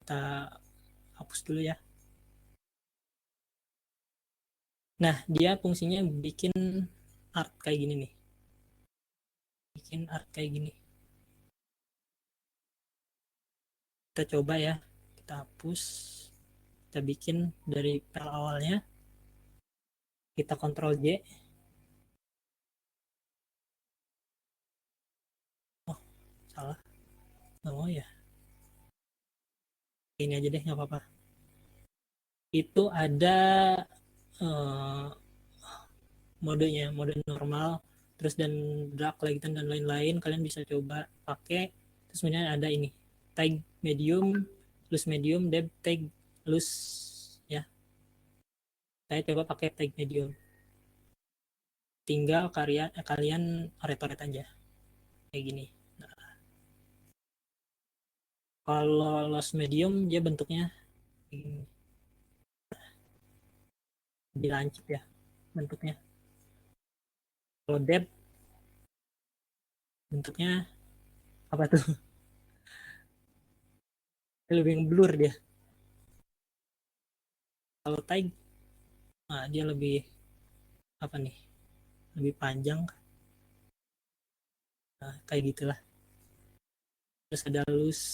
kita hapus dulu ya. Nah, dia fungsinya bikin art kayak gini nih. Bikin art kayak gini. Kita coba ya. Kita hapus. Kita bikin dari file awalnya. Kita Ctrl J. Oh, salah. Oh ya. Ini aja deh, nggak apa-apa. Itu ada eh, modenya, mode normal, terus dan drag lighten dan lain-lain. Kalian bisa coba pakai. Terus kemudian ada ini. Tag medium, loose medium, depth tag loose ya. Saya coba pakai tag medium. Tinggal kalian oret-oret aja kayak gini. Nah, kalau loss medium dia bentuknya ini, dilancip ya bentuknya. Kalau depth bentuknya apa tuh? Lebih blur dia. Kalau tag, nah dia lebih apa nih? Lebih panjang. Nah, kayak gitulah. Terus ada loose.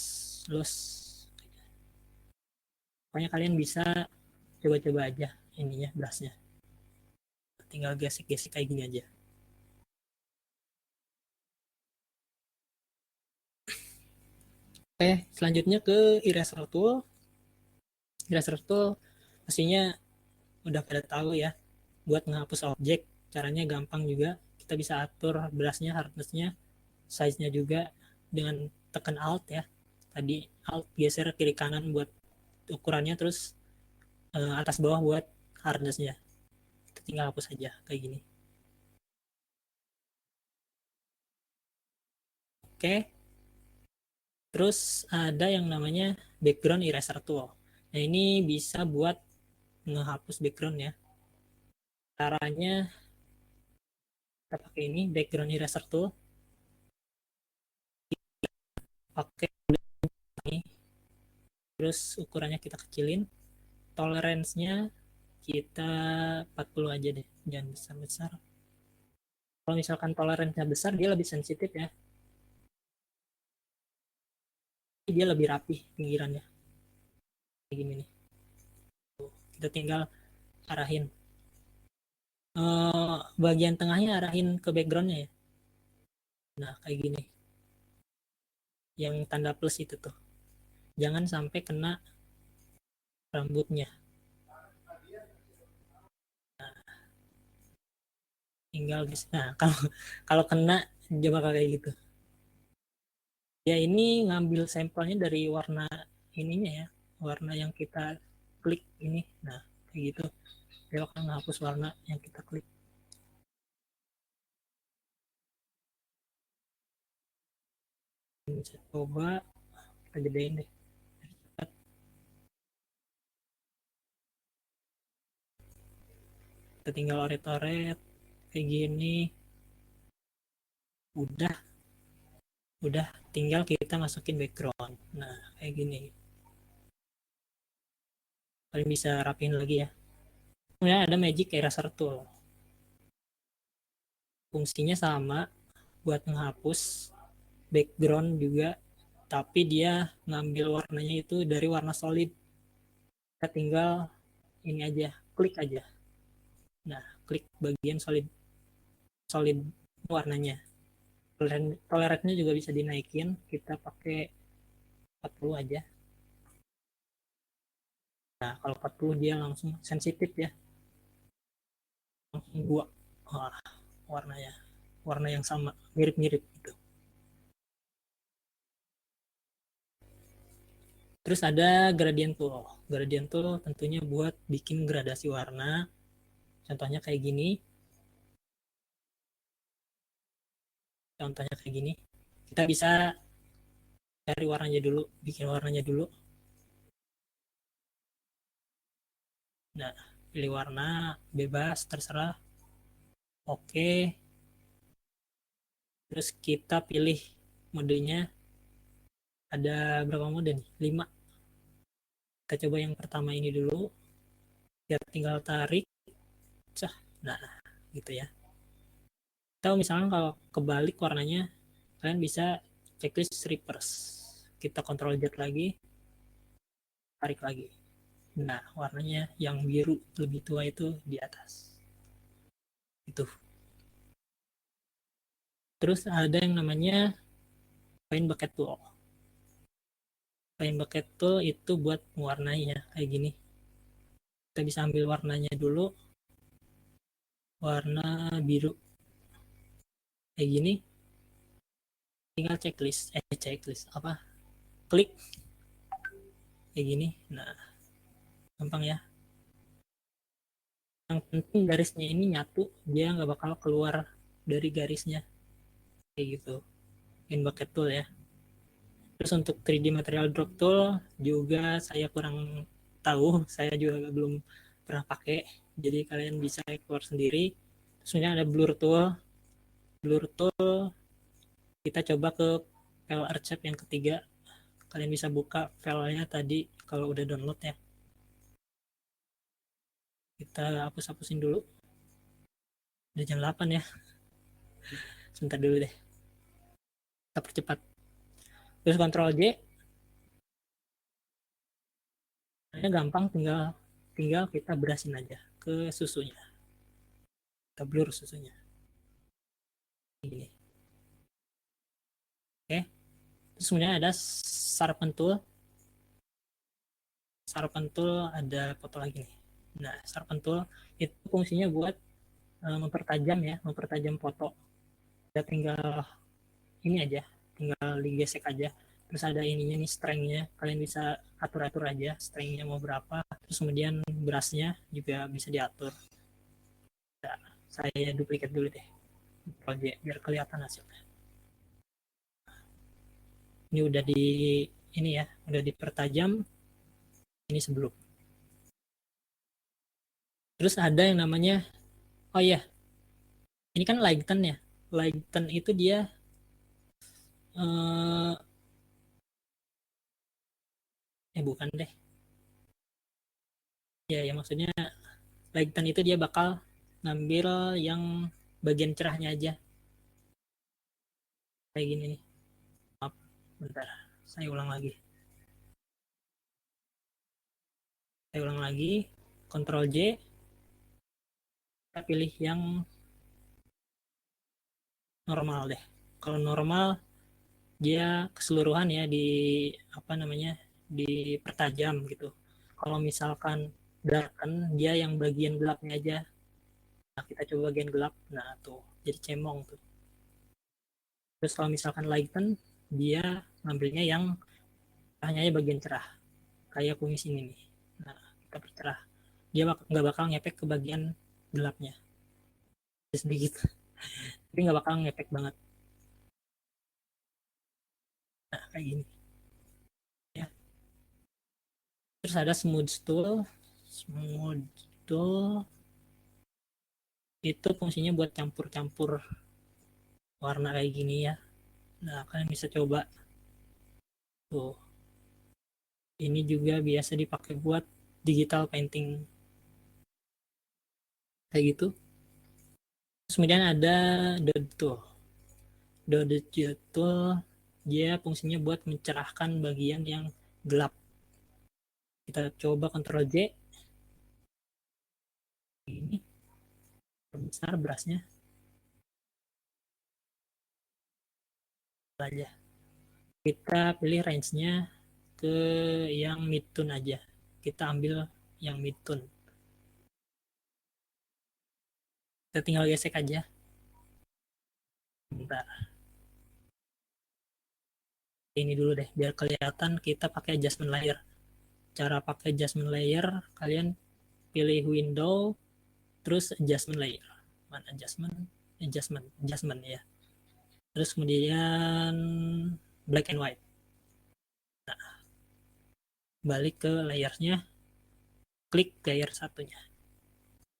Pokoknya kalian bisa coba-coba aja ininya brushnya. Tinggal gesek-gesek kayak gini aja. Oke, selanjutnya ke eraser tool. Eraser tool pastinya udah pada tahu ya, buat menghapus objek. Caranya gampang juga. Kita bisa atur brushnya, hardnessnya, size-nya juga dengan tekan alt ya. Tadi alt geser kiri kanan buat ukurannya, terus atas bawah buat hardnessnya. Kita tinggal hapus aja kayak gini. Oke, Terus ada yang namanya background eraser tool. Nah, ini bisa buat ngehapus background ya. Caranya kita pakai ini background eraser tool, pakai ini, terus ukurannya kita kecilin, tolerance-nya kita 40 aja deh, jangan besar-besar. Kalau misalkan toleransinya besar, dia lebih sensitif ya, dia lebih rapi pinggirannya. Kayak gini nih, kita tinggal arahin. Bagian tengahnya arahin ke backgroundnya ya. Nah, kayak gini. Yang tanda plus itu tuh. Jangan sampai kena rambutnya. Nah, tinggal di nah, kalau kalau kena dia bakal kayak gitu. Ya ini ngambil sampelnya dari warna ininya ya, warna yang kita klik ini. Nah, kayak gitu. Dia akan menghapus warna yang kita klik. Bisa coba kita gedein deh. Kita tinggal oret-oret kayak gini. Udah tinggal kita masukin background. Nah, kayak gini. Kalian bisa rapiin lagi ya. Kemudian ada Magic Eraser Tool. Fungsinya sama buat menghapus background juga, tapi dia ngambil warnanya itu dari warna solid. Kita tinggal ini aja, klik aja. Nah, klik bagian solid solid warnanya. Toleransinya juga bisa dinaikin, kita pakai 40 aja. Nah, kalau 40 dia langsung sensitif ya. Langsung gua warnanya. Warna yang sama, mirip-mirip gitu. Terus ada gradient tool. Gradient tool tentunya buat bikin gradasi warna. Contohnya kayak gini. Contohnya kayak gini. Kita bisa cari warnanya dulu, bikin warnanya dulu. Nah, pilih warna bebas, terserah. Oke. Terus kita pilih modenya. Ada berapa mode nih? 5. Kita coba yang pertama ini dulu. Kita tinggal tarik. Nah, gitu ya. Atau misalnya kalau kebalik warnanya, kalian bisa checklist reverse. Kita kontrol Z lagi, tarik lagi. Nah, warnanya yang biru lebih tua itu di atas. Itu. Terus ada yang namanya paint bucket tool. Paint bucket tool itu buat mewarnai ya, kayak gini. Kita bisa ambil warnanya dulu, warna biru. Kayak gini, tinggal checklist apa? Klik kayak gini. Nah, gampang ya. Yang penting garisnya ini nyatu, dia nggak bakal keluar dari garisnya. Kayak gitu. Paint bucket tool ya. Terus untuk 3D material drop tool juga saya kurang tahu, saya juga belum pernah pakai, jadi kalian bisa keluar sendiri. Terus ada blur tool. Blur tool kita coba ke file archive yang ketiga. Kalian bisa buka filenya tadi kalau udah download ya. Kita hapus-hapusin dulu. Udah jam 8 ya. Sebentar dulu deh. Kita percepat. Terus Ctrl J. Ini gampang, tinggal tinggal kita berasin aja ke susunya. Kita blur susunya. Gini. Oke. Terus kemudian ada sharpen tool. Sharpen tool ada foto lagi nih. Nah, sharpen tool itu fungsinya buat mempertajam ya, mempertajam foto. Kita tinggal ini aja, tinggal digesek aja. Terus ada ininya nih, strength-nya. Kalian bisa atur-atur aja strength-nya mau berapa. Terus kemudian brush-nya juga bisa diatur. Nah, saya duplikat dulu deh project biar kelihatan hasilnya. Ini udah di ini ya, udah dipertajam. Ini sebelum. Terus ada yang namanya, oh iya, ini kan lighten ya. Lighten itu dia eh bukan deh. Ya, ya maksudnya lighten itu dia bakal ngambil yang bagian cerahnya aja. Kayak gini nih. Maaf, bentar. Saya ulang lagi. Saya ulang lagi. Ctrl J. Kita pilih yang normal deh. Kalau normal dia keseluruhan ya di apa namanya dipertajam gitu. Kalau misalkan darken dia yang bagian gelapnya aja. Nah, kita coba bagian gelap. Nah, tuh jadi cemong tuh. Terus kalau misalkan lighten dia ngambilnya yang cerahnya aja bagian cerah. Kayak kumis ini nih. Nah, kita percerah. Dia nggak bakal ngefek ke bagian gelapnya. Sedikit. Tapi nggak bakal ngefek banget. Nah, kayak gini. Ya. Terus ada smooth tool. Smooth tool itu fungsinya buat campur-campur warna kayak gini ya. Nah, kalian bisa coba tuh. Ini juga biasa dipakai buat digital painting kayak gitu. Terus kemudian ada dot tool. Dot tool dia fungsinya buat mencerahkan bagian yang gelap. Kita coba Ctrl J. Ini besar brushnya aja. Kita pilih range-nya ke yang mid tone aja. Kita ambil yang mid tone. Kita tinggal gesek aja. Bentar. Ini dulu deh biar kelihatan kita pakai adjustment layer. Cara pakai adjustment layer, kalian pilih window terus adjustment layer. Mana adjustment? Adjustment ya. Terus kemudian black and white. Nah, balik ke layernya, klik layer satunya.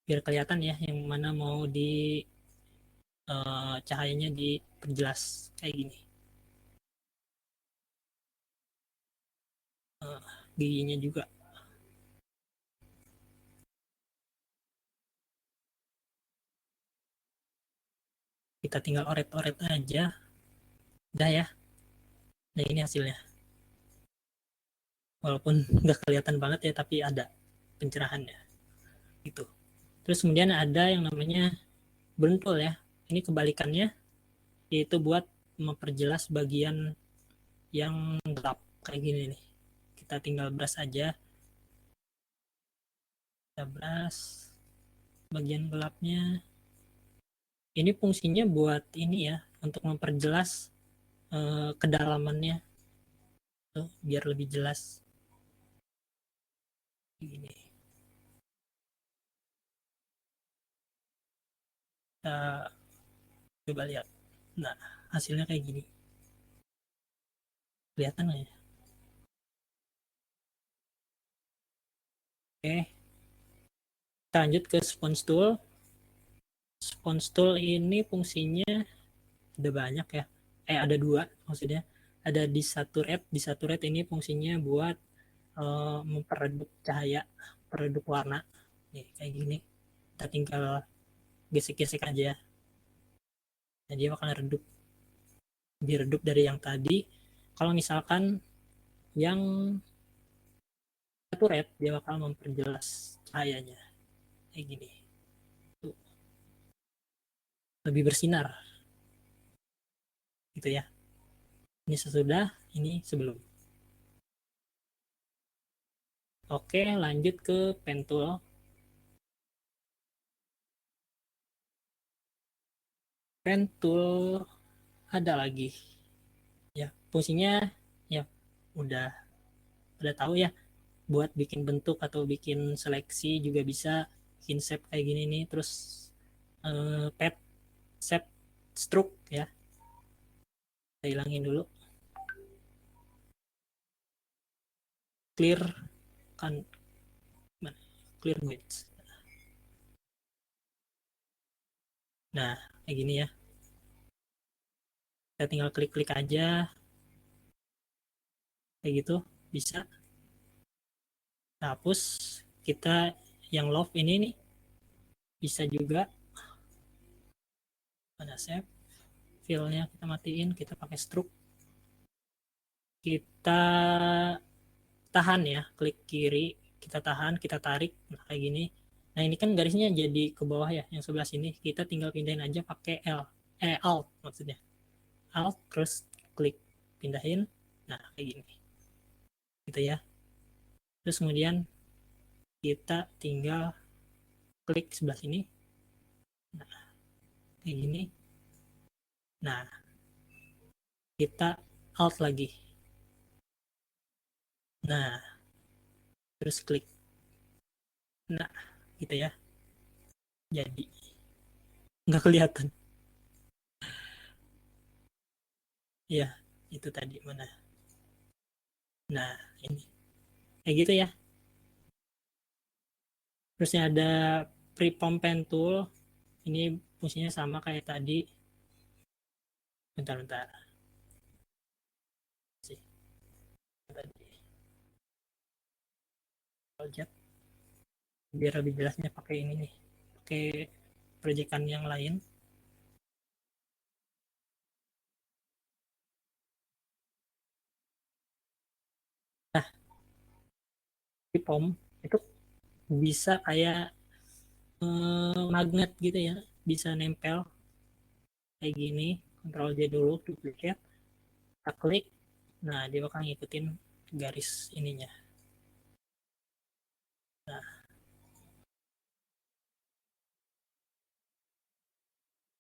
Biar kelihatan ya yang mana mau di cahayanya diperjelas kayak gini. Uh, giginya juga. Kita tinggal oret-oret aja. Udah ya. Nah ini hasilnya. Walaupun nggak kelihatan banget ya, tapi ada pencerahannya. Gitu. Terus kemudian ada yang namanya bentul ya. Ini kebalikannya, yaitu buat memperjelas bagian yang gelap kayak gini nih. Kita tinggal brush aja. Kita brush bagian gelapnya. Ini fungsinya buat ini ya, untuk memperjelas kedalamannya tuh, biar lebih jelas. Gini. Kita coba lihat. Nah, hasilnya kayak gini. Kelihatan nggak ya? Oke, kita lanjut ke sponge tool. Sponge tool ini fungsinya ada banyak ya. Ada dua maksudnya. Ada di satu red ini fungsinya buat memperedup cahaya, peredup warna. Nih, kayak gini. Kita tinggal gesek-gesek aja. Nah, dia bakal redup, lebih redup dari yang tadi. Kalau misalkan yang satu red, dia bakal memperjelas cahayanya. Kayak gini. Tuh, lebih bersinar. Gitu ya. Ini sesudah, ini sebelum. Oke, lanjut ke pen tool. Pen tool ada lagi. Ya, fungsinya ya udah tahu ya, buat bikin bentuk atau bikin seleksi juga bisa, bikin shape kayak gini nih, terus pad, shape, stroke ya. Kita hilangin dulu. clear kan, clear width. Nah, kayak gini ya. Kita tinggal klik-klik aja, kayak gitu, bisa. Nah, hapus. Kita yang love ini nih, bisa juga. Mana save, filenya kita matiin, kita pakai stroke. Kita tahan ya, klik kiri, kita tahan, kita tarik, nah kayak gini. Nah ini kan garisnya jadi ke bawah ya, yang sebelah sini. Kita tinggal pindahin aja pakai Alt maksudnya. Alt, terus klik pindahin, nah kayak gini. Gitu ya. Terus kemudian kita tinggal klik sebelah sini, nah kayak gini. Nah, kita Alt lagi. Nah, terus klik. Nah, gitu ya. Jadi, nggak kelihatan. Ya, itu tadi mana. Nah, ini. Kayak gitu ya. Terusnya ada pre-pump pen tool. Ini fungsinya sama kayak tadi. Bentar-bentar. Sih, tadi. Project. Biar lebih jelasnya pakai ini nih. Pakai proyekan yang lain. Nah, pre-pump itu bisa kayak magnet gitu ya. Bisa nempel kayak gini. Ctrl J dulu, duplicate. Kita klik. Nah, dia bakal ngikutin garis ininya. Nah,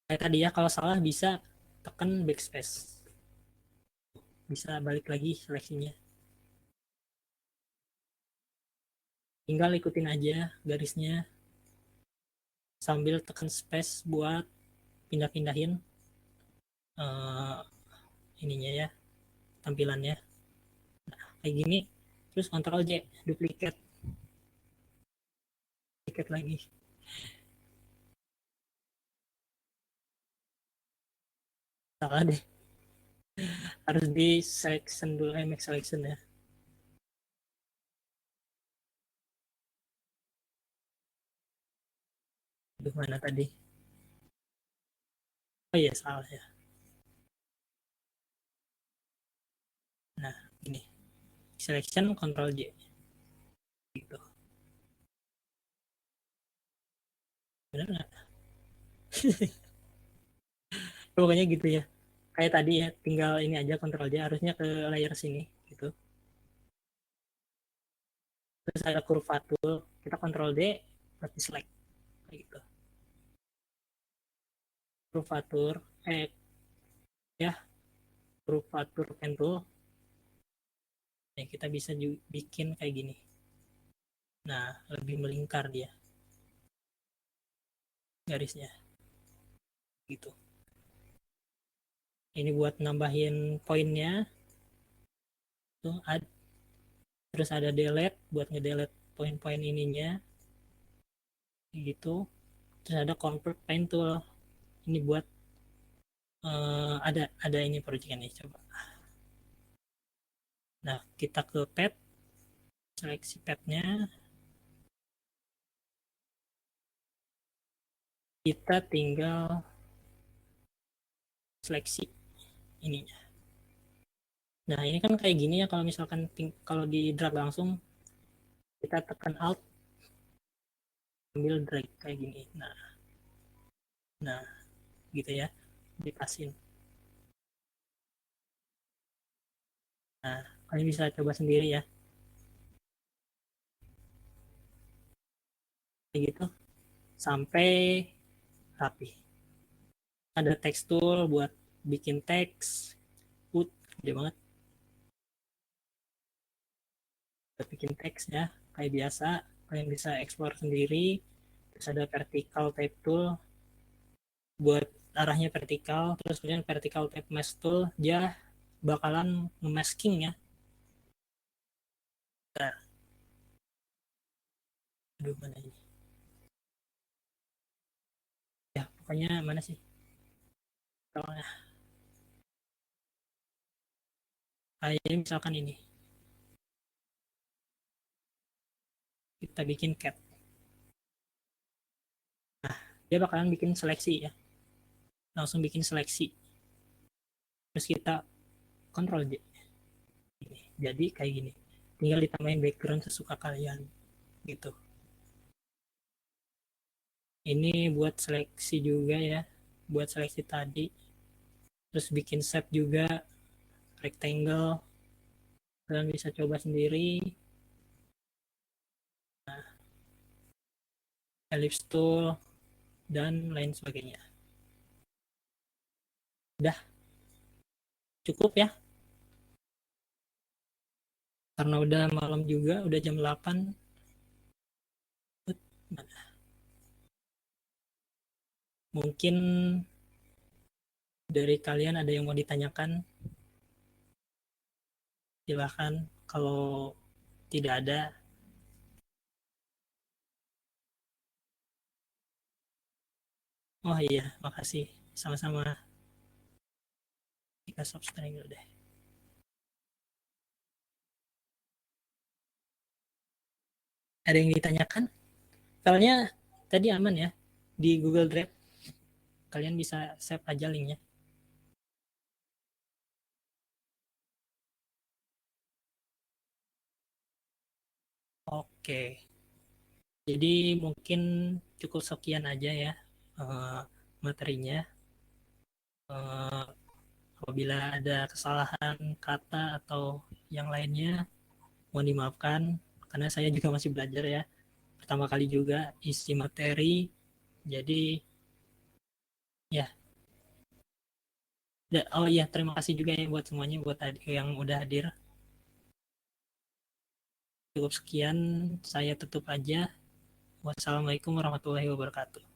kayak tadi ya, kalau salah bisa tekan backspace. Bisa balik lagi seleksinya. Tinggal ikutin aja garisnya sambil tekan space buat pindah-pindahin uh, ininya ya, tampilannya kayak gini. Terus Ctrl J, duplicate, duplicate lagi. Salah deh, harus di selection dulu, make selection ya. Aduh, mana tadi? Oh iya, salah ya. Nah, ini selection Ctrl J gitu. Benar nggak? Pokoknya gitu ya. Kayak tadi ya, tinggal ini aja Ctrl J, harusnya ke layer sini gitu. Terus ada kurvatur, kita Ctrl D, berarti select kayak gitu. Kurvatur, ya, kurvatur pen tool. Ya, kita bisa bikin kayak gini. Nah, lebih melingkar dia garisnya gitu. Ini buat nambahin poinnya tuh, terus ada delete buat ngedelete poin-poin ininya gitu. Terus ada convert pen tool, ini buat ada ini proyekannya, coba. Nah, kita ke pad, seleksi padnya, kita tinggal seleksi ininya. Nah, ini kan kayak gini ya, kalau misalkan kalau di drag langsung, kita tekan alt ambil drag kayak gini. Nah gitu ya, dipasin. Nah, kalian bisa coba sendiri ya, kayak gitu sampai rapi. Ada tekstur buat bikin teks, gede banget buat bikin teks ya, kayak biasa. Kalian bisa explore sendiri. Terus ada vertical type tool buat arahnya vertikal. Terus kemudian vertical type mask tool, dia bakalan masking ya, Bentar. Aduh, mana ini? Ya, pokoknya mana sih? Soalnya, kayak misalkan ini. Kita bikin cat. Dia bakalan bikin seleksi ya. Langsung bikin seleksi. Terus kita kontrol J. Jadi kayak gini. Tinggal ditambahin background sesuka kalian gitu. Ini buat seleksi juga ya. Buat seleksi tadi. Terus bikin shape juga rectangle. Kalian bisa coba sendiri. Ellipse tool dan lain sebagainya. Udah cukup ya. Karena udah malam juga, udah jam 8. Mungkin dari kalian ada yang mau ditanyakan, silahkan. Kalau tidak ada, oh iya, makasih. Sama-sama. Kita subscribe dulu deh. Ada yang ditanyakan? Filenya tadi aman ya? Di Google Drive. Kalian bisa save aja linknya. Oke. Jadi mungkin cukup sekian aja ya materinya. Eh, Apabila ada kesalahan kata atau yang lainnya, mohon dimaafkan karena saya juga masih belajar ya. Pertama kali juga isi materi. Jadi ya, oh iya, terima kasih juga ya buat semuanya buat yang udah hadir. Cukup sekian, saya tutup aja. Wassalamualaikum warahmatullahi wabarakatuh.